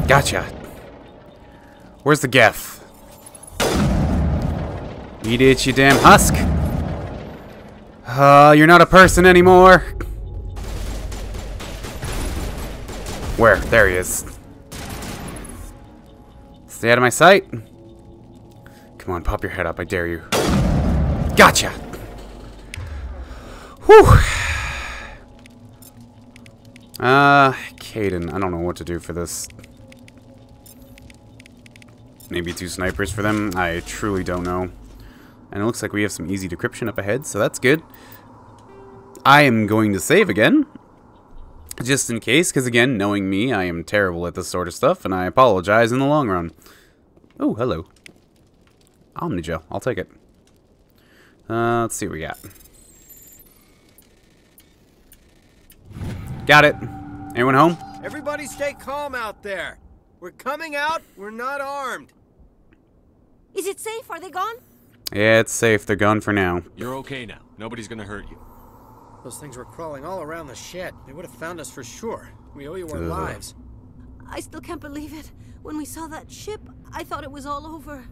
Gotcha. Where's the Geth? Eat it, you damn husk. You're not a person anymore. Where? There he is. Stay out of my sight. Come on, pop your head up, I dare you. Gotcha! Whew! Caden, I don't know what to do for this. Maybe 2 snipers for them? I truly don't know. And it looks like we have some easy decryption up ahead, so that's good. I am going to save again. Just in case, because again, knowing me, I am terrible at this sort of stuff, and I apologize in the long run. Oh, hello. Omnigel, I'll take it. Let's see what we got. Got it. Anyone home? Everybody stay calm out there. We're coming out, we're not armed. Is it safe? Are they gone? Yeah, it's safe. They're gone for now. You're okay now. Nobody's gonna hurt you. Those things were crawling all around the shed. They would have found us for sure. We owe you our lives. I still can't believe it. When we saw that ship, I thought it was all over.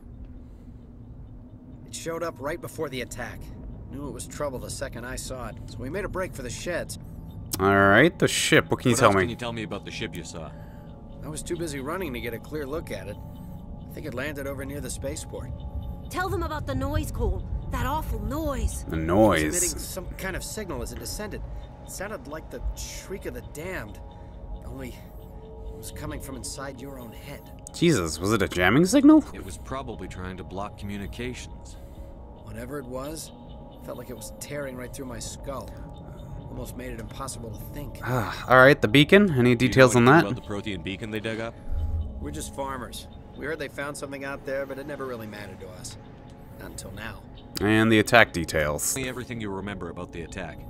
It showed up right before the attack. Knew it was trouble the second I saw it, so we made a break for the sheds. Alright, the ship. What can you tell me? What else can you tell me about the ship you saw? I was too busy running to get a clear look at it. I think it landed over near the spaceport. Tell them about the noise, Cole. That awful noise. The noise. It was emitting some kind of signal as it descended. It sounded like the shriek of the damned. Only it was coming from inside your own head. Jesus, was it a jamming signal? It was probably trying to block communications. Whatever it was, felt like it was tearing right through my skull. Almost made it impossible to think. Alright, the beacon. Any details on that? About the Protean beacon they dug up? We're just farmers. We heard they found something out there, but it never really mattered to us. Not until now. And the attack details. Tell me everything you remember about the attack.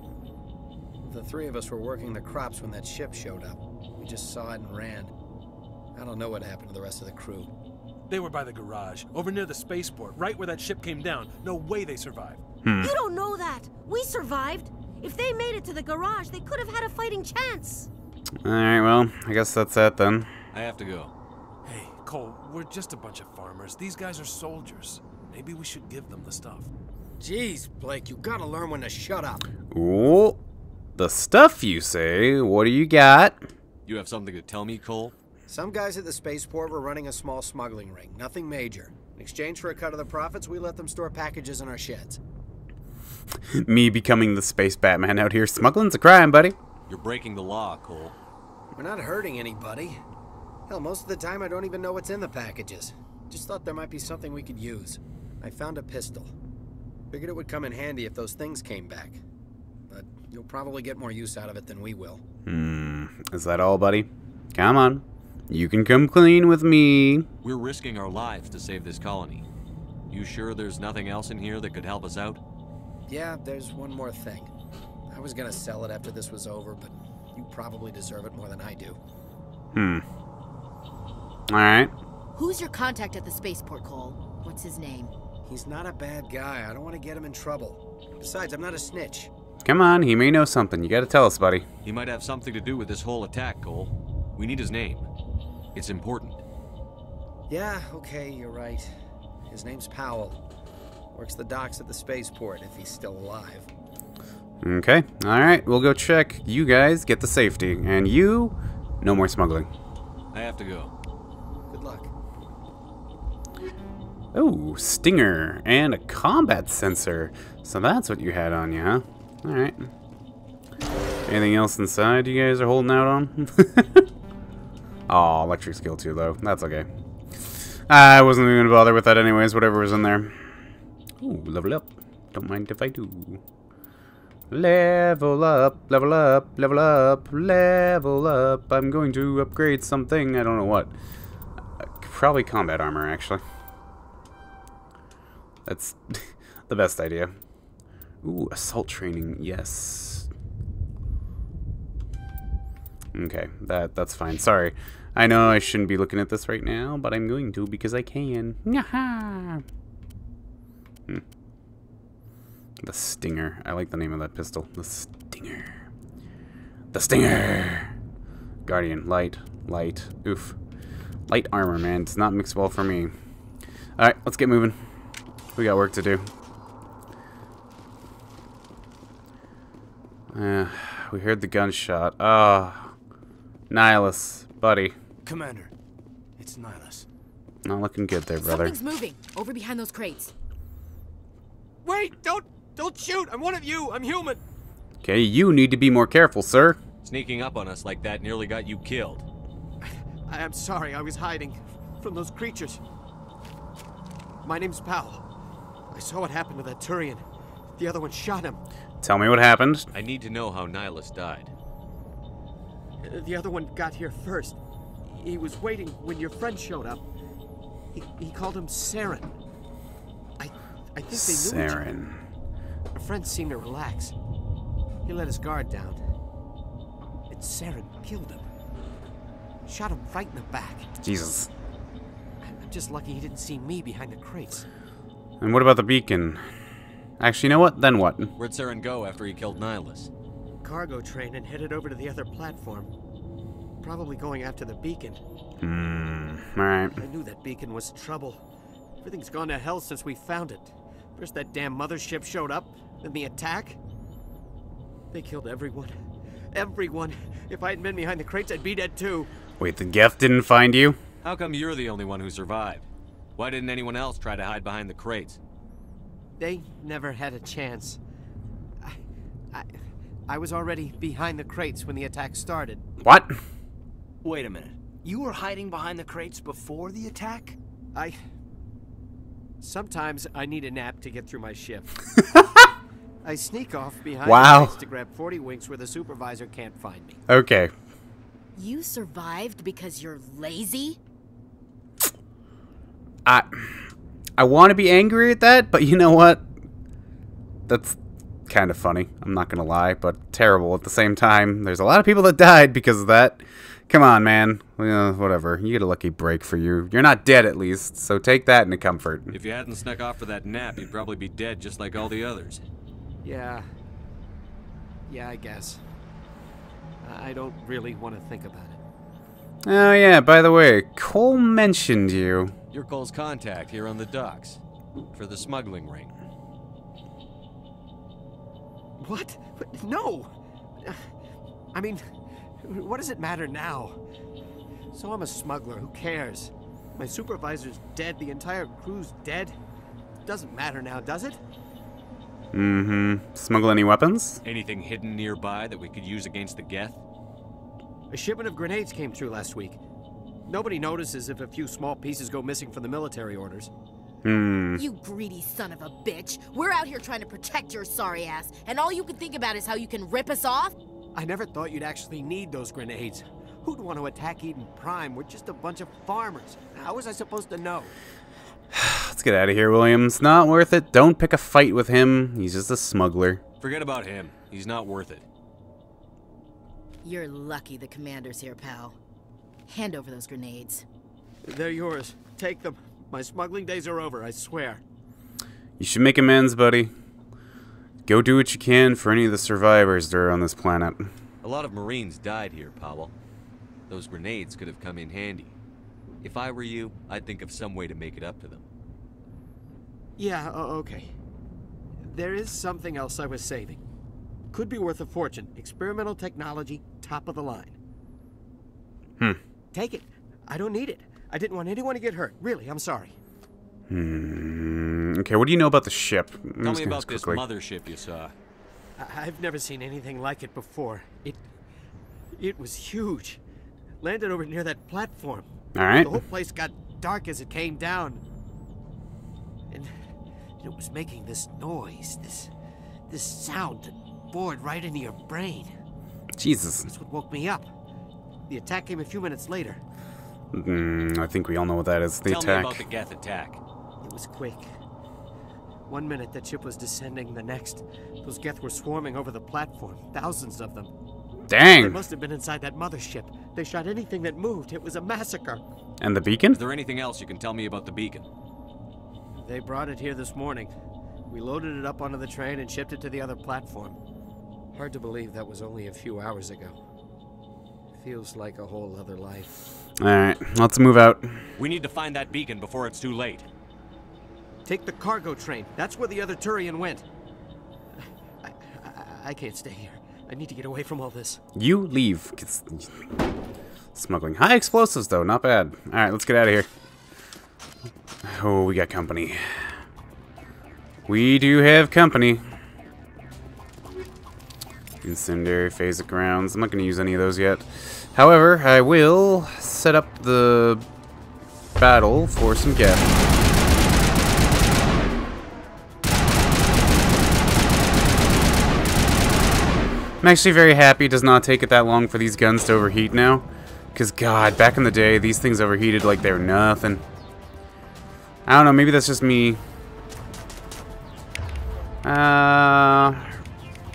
The 3 of us were working the crops when that ship showed up. We just saw it and ran. I don't know what happened to the rest of the crew. They were by the garage, over near the spaceport, right where that ship came down. No way they survived. You don't know that. We survived. If they made it to the garage, they could have had a fighting chance. Alright, well, I guess that's that then. I have to go. Hey, Cole, we're just a bunch of farmers. These guys are soldiers. Maybe we should give them the stuff. Jeez, Blake, you gotta learn when to shut up. Ooh, the stuff you say. What do you got? You have something to tell me, Cole? Some guys at the spaceport were running a small smuggling ring. Nothing major. In exchange for a cut of the profits, we let them store packages in our sheds. Me becoming the space Batman out here. Smuggling's a crime, buddy. You're breaking the law, Cole. We're not hurting anybody. Hell, most of the time I don't even know what's in the packages. Just thought there might be something we could use. I found a pistol. Figured it would come in handy if those things came back. But you'll probably get more use out of it than we will. Is that all, buddy? Come on. You can come clean with me. We're risking our lives to save this colony. You sure there's nothing else in here that could help us out? Yeah, there's one more thing. I was gonna sell it after this was over, but you probably deserve it more than I do. Alright. Who's your contact at the spaceport, Cole? What's his name? He's not a bad guy. I don't want to get him in trouble. Besides, I'm not a snitch. Come on, he may know something. You gotta tell us, buddy. He might have something to do with this whole attack, Cole. We need his name. It's important. Yeah, okay, you're right. His name's Powell. Works the docks at the spaceport, if he's still alive. Okay, alright, we'll go check. You guys get the safety. And you, no more smuggling. I have to go. Good luck. Oh, stinger and a combat sensor. So that's what you had on you, huh? Alright. Anything else inside you guys are holding out on? Oh, electric skill too, though. That's okay. I wasn't even gonna bother with that anyways, whatever was in there. Ooh, level up. Don't mind if I do. Level up, level up, level up, level up. I'm going to upgrade something. I don't know what. Probably combat armor, actually. That's the best idea. Ooh, assault training, yes. Okay, that's fine. Sorry. I know I shouldn't be looking at this right now, but I'm going to because I can. Yaha! The Stinger. I like the name of that pistol. The Stinger. The Stinger! Guardian. Light. Light. Oof. Light armor, man. Does not mix well for me. Alright, let's get moving. We got work to do. We heard the gunshot. Ah. Nihilus. Buddy. Commander, it's Nihilus. Not looking good there, brother. Something's moving over behind those crates. Wait! Don't shoot! I'm one of you! I'm human! Okay, you need to be more careful, sir. Sneaking up on us like that nearly got you killed. I am sorry, I was hiding from those creatures. My name's Powell. I saw what happened to that Turian. The other one shot him. Tell me what happened. I need to know how Nihilus died. The other one got here first. He was waiting when your friend showed up. He called him Saren. I think they knew each other. Saren. Our friend seemed to relax. He let his guard down. And Saren killed him. Shot him right in the back. Jesus. I'm just lucky he didn't see me behind the crates. And what about the beacon? Actually, you know what? Then what? Where'd Saren go after he killed Nihilus? Cargo train and headed over to the other platform. Probably going after the beacon. Alright. I knew that beacon was trouble. Everything's gone to hell since we found it. First that damn mothership showed up, then the attack. They killed everyone. Everyone. If I hadn't been behind the crates, I'd be dead too. Wait, the Geth didn't find you? How come you're the only one who survived? Why didn't anyone else try to hide behind the crates? They never had a chance. I was already behind the crates when the attack started. What? Wait a minute. You were hiding behind the crates before the attack? Sometimes I need a nap to get through my shift. I sneak off behind the crates to grab 40 winks where the supervisor can't find me. Okay. You survived because you're lazy? I want to be angry at that, but you know what? That's kind of funny. I'm not going to lie, but terrible at the same time. There's a lot of people that died because of that. Come on, man. Whatever. You get a lucky break for you. You're not dead, at least, so take that into comfort. If you hadn't snuck off for that nap, you'd probably be dead just like all the others. Yeah, I guess. I don't really want to think about it. Oh, yeah, by the way, Cole mentioned you. You're Cole's contact here on the docks for the smuggling ring. What? No! I mean, what does it matter now? So I'm a smuggler, who cares? My supervisor's dead, the entire crew's dead. Doesn't matter now, does it? Smuggle any weapons? Anything hidden nearby that we could use against the Geth? A shipment of grenades came through last week. Nobody notices if a few small pieces go missing from the military orders. You greedy son of a bitch. We're out here trying to protect your sorry ass, and all you can think about is how you can rip us off? I never thought you'd actually need those grenades. Who'd want to attack Eden Prime? We're just a bunch of farmers. How was I supposed to know? Let's get out of here, Williams. Not worth it. Don't pick a fight with him. He's just a smuggler. Forget about him. He's not worth it. You're lucky the commander's here, pal. Hand over those grenades. They're yours. Take them. My smuggling days are over, I swear. You should make amends, buddy. Go do what you can for any of the survivors that are on this planet. A lot of Marines died here, Powell. Those grenades could have come in handy. If I were you, I'd think of some way to make it up to them. Yeah, okay. There is something else I was saving. Could be worth a fortune. Experimental technology, top of the line. Hmm. Take it. I don't need it. I didn't want anyone to get hurt. Really, I'm sorry. Okay, what do you know about the ship? Tell me about this mothership you saw. I've never seen anything like it before. It was huge. Landed over near that platform. All right. The whole place got dark as it came down. And it was making this noise, this sound that bored right into your brain. Jesus. That's what woke me up. The attack came a few minutes later. I think we all know what that is. The Tell attack. me about the Geth attack. It was quick. 1 minute that ship was descending, the next, those Geth were swarming over the platform. Thousands of them. Dang. They must have been inside that mothership. They shot anything that moved. It was a massacre. And the beacon? Is there anything else you can tell me about the beacon? They brought it here this morning. We loaded it up onto the train and shipped it to the other platform. Hard to believe that was only a few hours ago. Feels like a whole other life. Alright, let's move out. We need to find that beacon before it's too late. Take the cargo train. That's where the other Turian went. I can't stay here. I need to get away from all this. You leave. Smuggling. High explosives, though. Not bad. Alright, let's get out of here. Oh, we got company. We do have company. Incendiary, phasic rounds. I'm not going to use any of those yet. However, I will set up the battle for some Geth. I'm actually very happy it does not take it that long for these guns to overheat now. Because, God, back in the day, these things overheated like they were nothing. I don't know, maybe that's just me.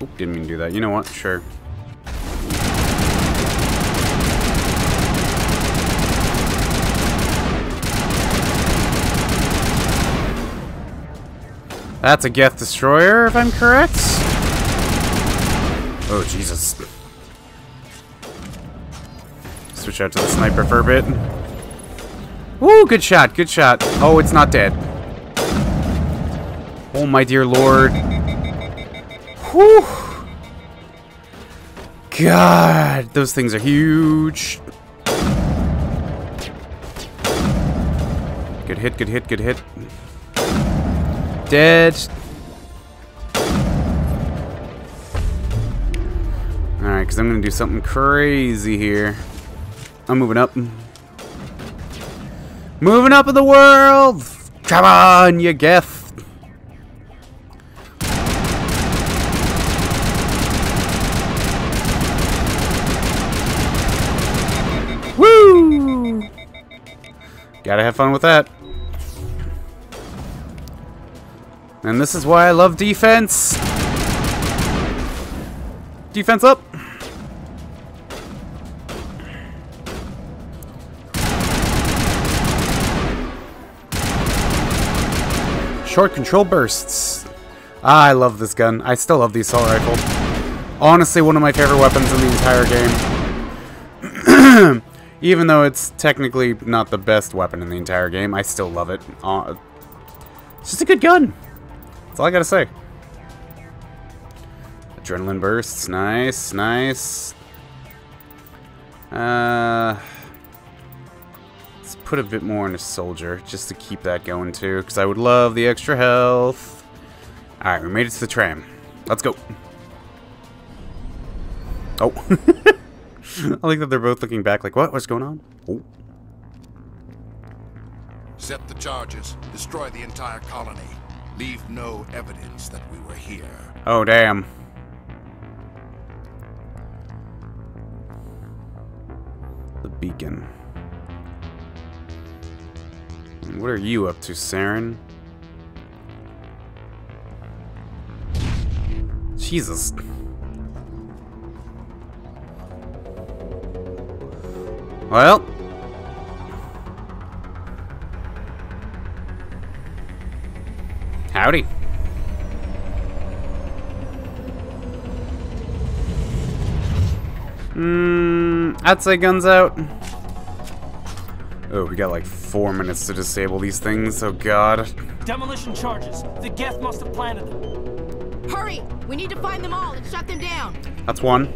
Oop, didn't mean to do that. You know what? Sure. That's a Geth destroyer, if I'm correct. Oh, Jesus. Switch out to the sniper for a bit. Woo, good shot, good shot. Oh, it's not dead. Oh, my dear lord. Whew. God, those things are huge. Good hit, good hit, good hit. Dead. Alright, because I'm going to do something crazy here. I'm moving up. Moving up in the world! Come on, you Geth! Woo! Gotta have fun with that. And this is why I love defense. Defense up. Short control bursts. Ah, I love this gun. I still love the assault rifle. Honestly, one of my favorite weapons in the entire game. Even though it's technically not the best weapon in the entire game, I still love it. It's just a good gun. That's all I gotta say. Adrenaline bursts. Nice, nice. Let's put a bit more in a soldier, just to keep that going too, because I would love the extra health. Alright, we made it to the tram. Let's go. Oh. I like that they're both looking back like, what? What's going on? Oh. Set the charges. Destroy the entire colony. Leave no evidence that we were here. Oh, damn. The beacon. What are you up to, Saren? Jesus. Well. Howdy. I'd say guns out. Oh, we got like 4 minutes to disable these things. Oh, God. Demolition charges. The Geth must have planted them. Hurry! We need to find them all and shut them down. That's one.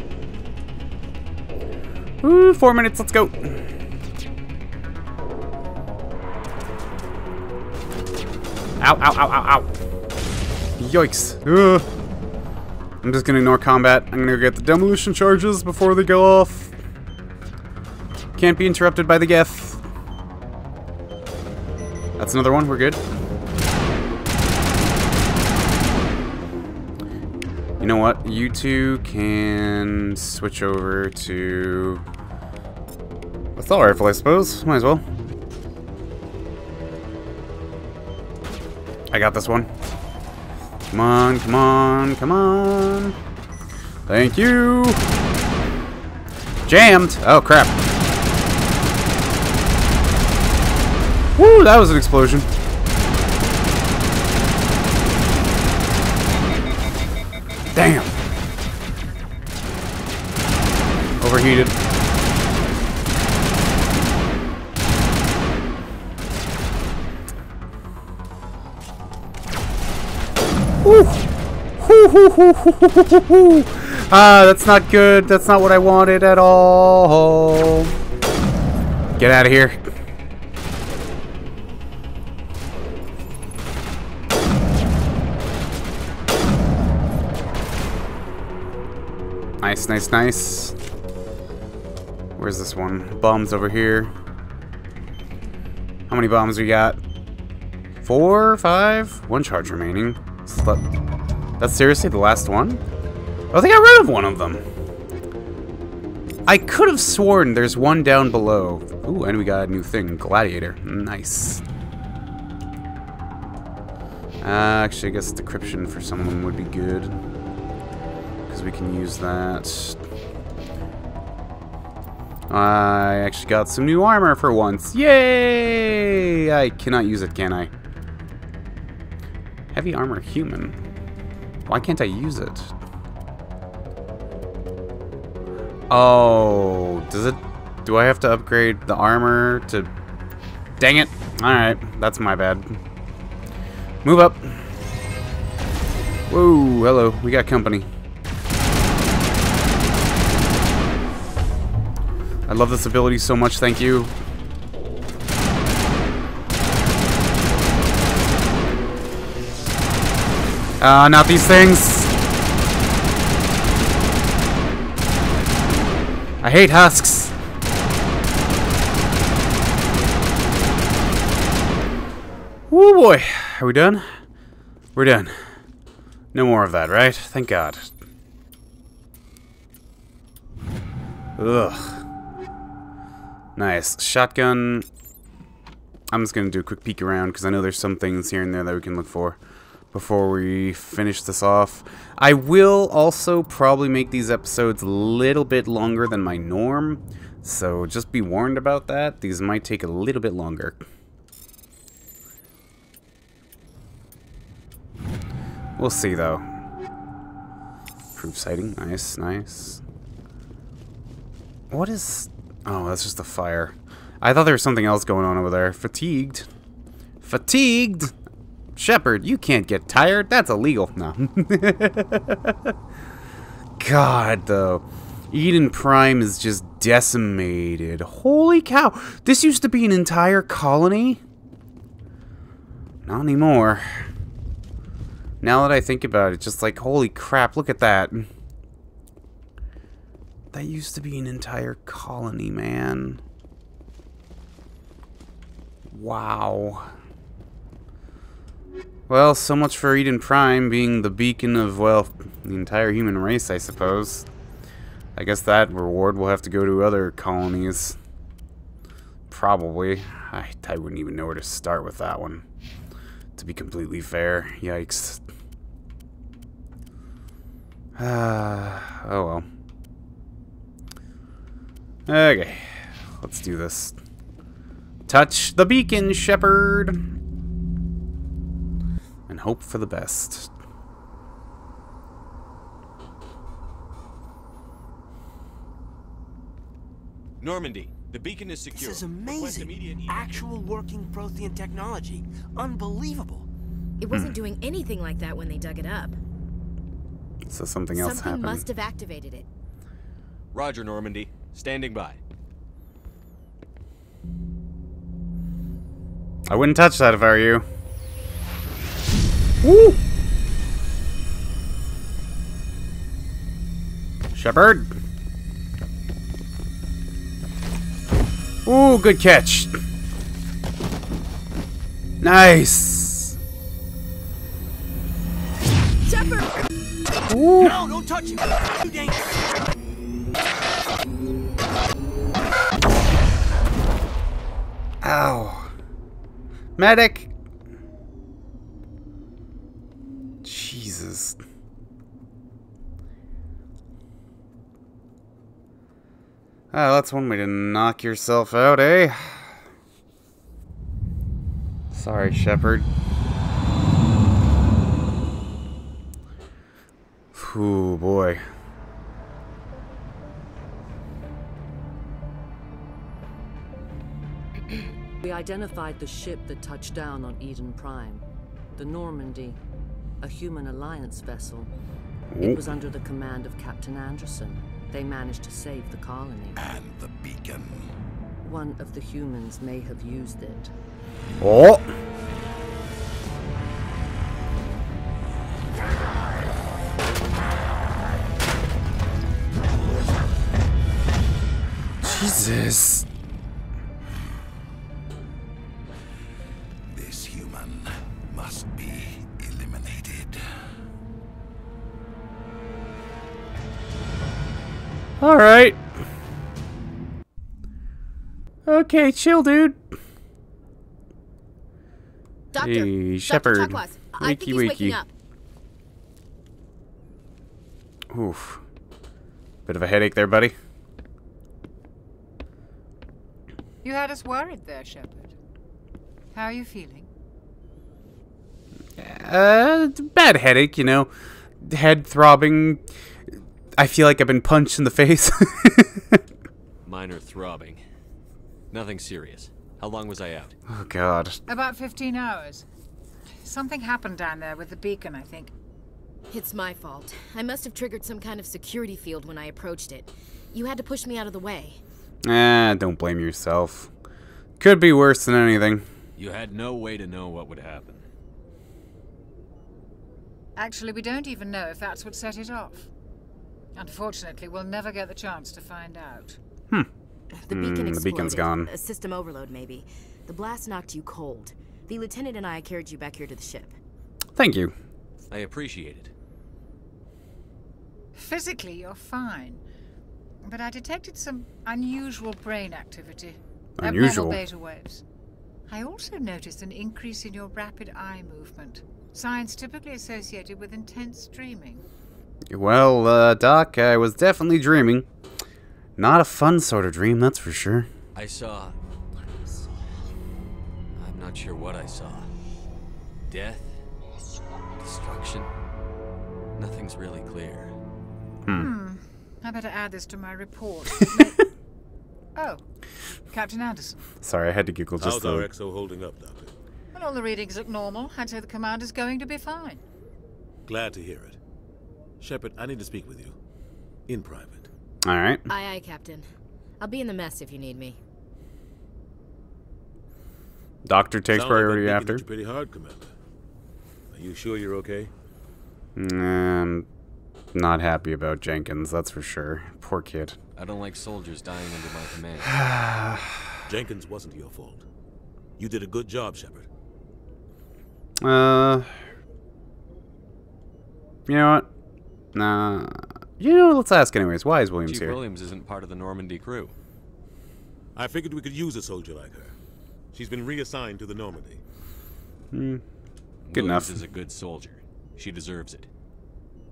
Ooh, 4 minutes. Let's go. Ow, ow, ow, ow, ow. Yikes. Ugh. I'm just gonna ignore combat. I'm gonna get the demolition charges before they go off. Can't be interrupted by the Geth. That's another one. We're good. You know what? You two can switch over to assault rifle, I suppose. Might as well. I got this one. Come on, come on, come on. Thank you. Jammed. Oh, crap. Woo, that was an explosion. Damn. Overheated. Woo. Ah, that's not good. That's not what I wanted at all. Get out of here. Nice, nice, nice. Where's this one? Bombs over here. How many bombs we got? 4, 5? 1 charge remaining. That's seriously the last one? Oh, they got rid of one of them. I could have sworn there's one down below. Ooh, and we got a new thing. Gladiator. Nice. Actually, I guess decryption for some of them would be good. We can use that. I actually got some new armor for once. Yay! I cannot use it, can I? Heavy armor human. Why can't I use it? Oh, does it? Do I have to upgrade the armor to? Dang it! All right, that's my bad. Move up. Whoa! Hello, we got company. I love this ability so much, thank you. Not these things. I hate husks. Woo boy. Are we done? We're done. No more of that, right? Thank God. Ugh. Nice. Shotgun. I'm just going to do a quick peek around because I know there's some things here and there that we can look for before we finish this off. I will also probably make these episodes a little bit longer than my norm, so just be warned about that. These might take a little bit longer. We'll see, though. Proof sighting. Nice, nice. What is... Oh, that's just a fire. I thought there was something else going on over there. Fatigued. Fatigued? Shepard, you can't get tired. That's illegal. No. God, though. Eden Prime is just decimated. Holy cow. This used to be an entire colony? Not anymore. Now that I think about it, just like, holy crap, look at that. That used to be an entire colony, man. Wow. Well, so much for Eden Prime being the beacon of, well, the entire human race, I suppose. I guess that reward will have to go to other colonies. Probably. I wouldn't even know where to start with that one. To be completely fair. Yikes. Oh well. Okay, let's do this. Touch the beacon, Shepard, and hope for the best. Normandy, the beacon is secure. This is amazing. Actual working Prothean technology. Unbelievable. It wasn't doing anything like that when they dug it up. So something else happened. Something must have activated it. Roger, Normandy. Standing by. I wouldn't touch that if I were you. Woo! Shepard. Ooh, good catch. Nice. Shepard! Ooh. No, don't touch him. Too dangerous. Ow. Medic. Jesus. Oh, that's one way to knock yourself out, eh? Sorry, Shepard. Ooh, boy. We identified the ship that touched down on Eden Prime. The Normandy. A human alliance vessel. It was under the command of Captain Anderson. They managed to save the colony. And the beacon. One of the humans may have used it. Oh! Jesus. This human must be eliminated. Alright. Okay, chill, dude. Doctor, hey, Shepard. Dr. Chakwas, I think he's waking up. Oof. Bit of a headache there, buddy. You had us worried there, Shepard. How are you feeling? Bad headache, you know. Head throbbing. I feel like I've been punched in the face. Minor throbbing. Nothing serious. How long was I out? Oh, God. About 15 hours. Something happened down there with the beacon, I think. It's my fault. I must have triggered some kind of security field when I approached it. You had to push me out of the way. Don't blame yourself. Could be worse than anything. You had no way to know what would happen. Actually, we don't even know if that's what set it off. Unfortunately, we'll never get the chance to find out. The beacon exploded. The beacon's gone. A system overload, maybe. The blast knocked you cold. The lieutenant and I carried you back here to the ship. Thank you. I appreciate it. Physically, you're fine. But I detected some unusual brain activity. Unusual? Abnormal beta waves. I also noticed an increase in your rapid eye movement. Signs typically associated with intense dreaming. Well, Doc, I was definitely dreaming. Not a fun sort of dream, that's for sure. I saw... I'm not sure what I saw. Death? Destruction? Nothing's really clear. I better add this to my report. Oh, Captain Anderson. Sorry, I had to giggle just How's our XO holding up, Doctor? Well, all the readings look normal. I'd say the commander's going to be fine. Glad to hear it. Shepard, I need to speak with you. In private. Alright. Aye, aye, Captain. I'll be in the mess if you need me. Doctor takes Sounds priority like after. You pretty hard, Commander. Are you sure you're okay? Not happy about Jenkins, that's for sure. Poor kid. I don't like soldiers dying under my command. Jenkins wasn't your fault. You did a good job, Shepard. You know what? Nah. You know, let's ask anyways. Why is Williams Chief here? Williams isn't part of the Normandy crew. I figured we could use a soldier like her. She's been reassigned to the Normandy. Good Williams enough. is a good soldier. She deserves it.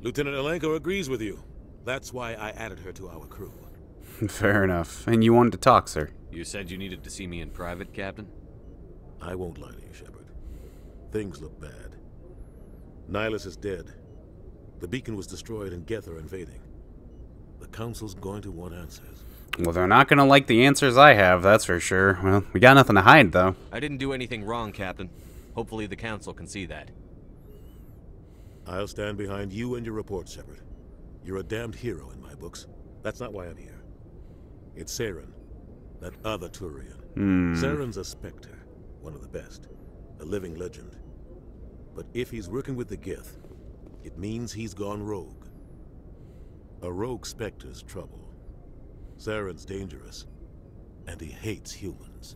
Lieutenant Alenko agrees with you. That's why I added her to our crew. Fair enough. And you wanted to talk, sir. You said you needed to see me in private, Captain? I won't lie to you, Shepard. Things look bad. Nihilus is dead. The beacon was destroyed and Geth are invading. The Council's going to want answers. Well, they're not gonna like the answers I have, that's for sure. Well, we got nothing to hide, though. I didn't do anything wrong, Captain. Hopefully the Council can see that. I'll stand behind you and your report, Shepard. You're a damned hero in my books. That's not why I'm here. It's Saren, that other Turian. Saren's a Spectre, one of the best, a living legend. But if he's working with the Geth, it means he's gone rogue. A rogue Spectre's trouble. Saren's dangerous, and he hates humans.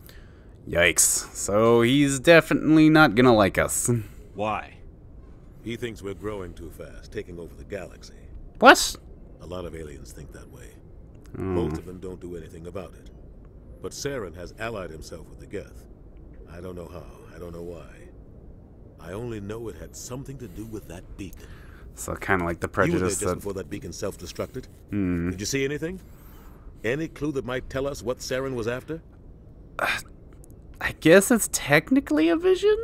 Yikes. So he's definitely not gonna like us. Why? He thinks we're growing too fast, taking over the galaxy. What? A lot of aliens think that way. Most of them don't do anything about it. But Saren has allied himself with the Geth. I don't know how, I don't know why. I only know it had something to do with that beacon. So kind of like the You were there prejudice just that... before that beacon self-destructed. Did you see anything? Any clue that might tell us what Saren was after? I guess it's technically a vision?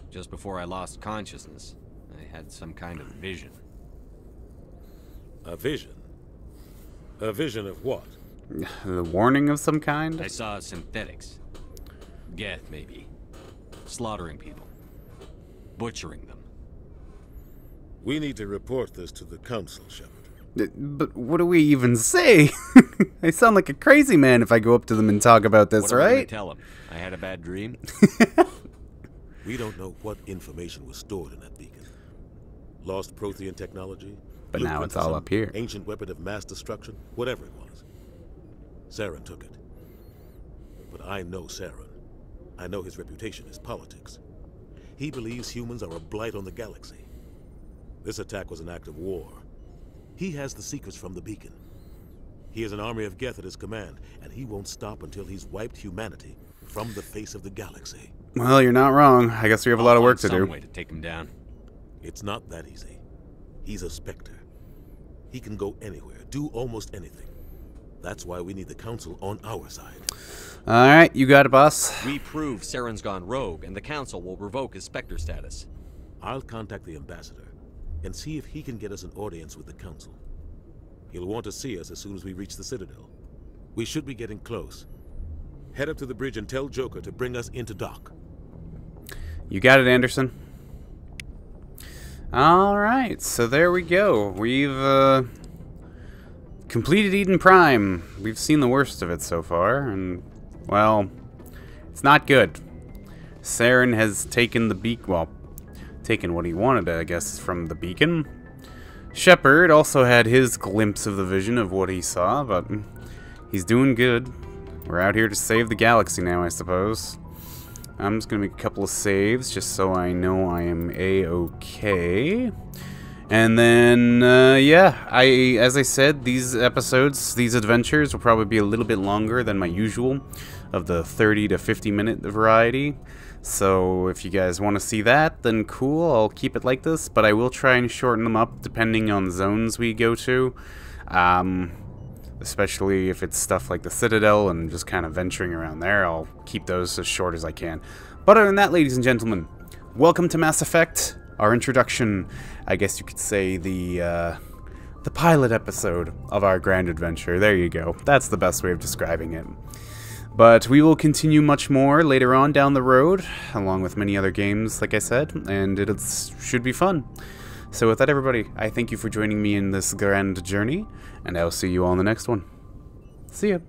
Just before I lost consciousness, I had some kind of vision. A vision? A vision of what? The warning of some kind? I saw synthetics. Geth, maybe. Slaughtering people. Butchering them. We need to report this to the Council, Shepard. But what do we even say? I sound like a crazy man if I go up to them and talk about this, What am I right? gonna tell them? I had a bad dream? We don't know what information was stored in that beacon. Lost Prothean technology? But now it's all up here. Ancient weapon of mass destruction? Whatever it was. Saren took it. But I know Saren. I know his reputation is politics. He believes humans are a blight on the galaxy. This attack was an act of war. He has the secrets from the beacon. He has an army of Geth at his command, and he won't stop until he's wiped humanity from the face of the galaxy. Well, you're not wrong. I guess we have a lot of work to do. Some way to take him down. It's not that easy. He's a Spectre. He can go anywhere, do almost anything. That's why we need the Council on our side. Alright, you got it, boss. We prove Saren's gone rogue, and the Council will revoke his Spectre status. I'll contact the Ambassador and see if he can get us an audience with the Council. He'll want to see us as soon as we reach the Citadel. We should be getting close. Head up to the bridge and tell Joker to bring us into dock. You got it, Anderson. Alright, so there we go. We've completed Eden Prime. We've seen the worst of it so far, and, well, it's not good. Saren has taken the taken what he wanted, I guess, from the beacon. Shepard also had his glimpse of the vision of what he saw, but he's doing good. We're out here to save the galaxy now, I suppose. I'm just gonna make a couple of saves just so I know I am A-okay. And then, yeah, as I said, these episodes, these adventures will probably be a little bit longer than my usual, of the 30 to 50 minute variety. So if you guys want to see that, then cool, I'll keep it like this, but I will try and shorten them up depending on zones we go to. Especially if it's stuff like the Citadel and just kind of venturing around there, I'll keep those as short as I can. But other than that, ladies and gentlemen, welcome to Mass Effect, our introduction, I guess you could say the pilot episode of our grand adventure. There you go. That's the best way of describing it. But we will continue much more later on down the road, along with many other games, like I said, and it should be fun. So with that, everybody, I thank you for joining me in this grand journey, and I'll see you all in the next one. See ya.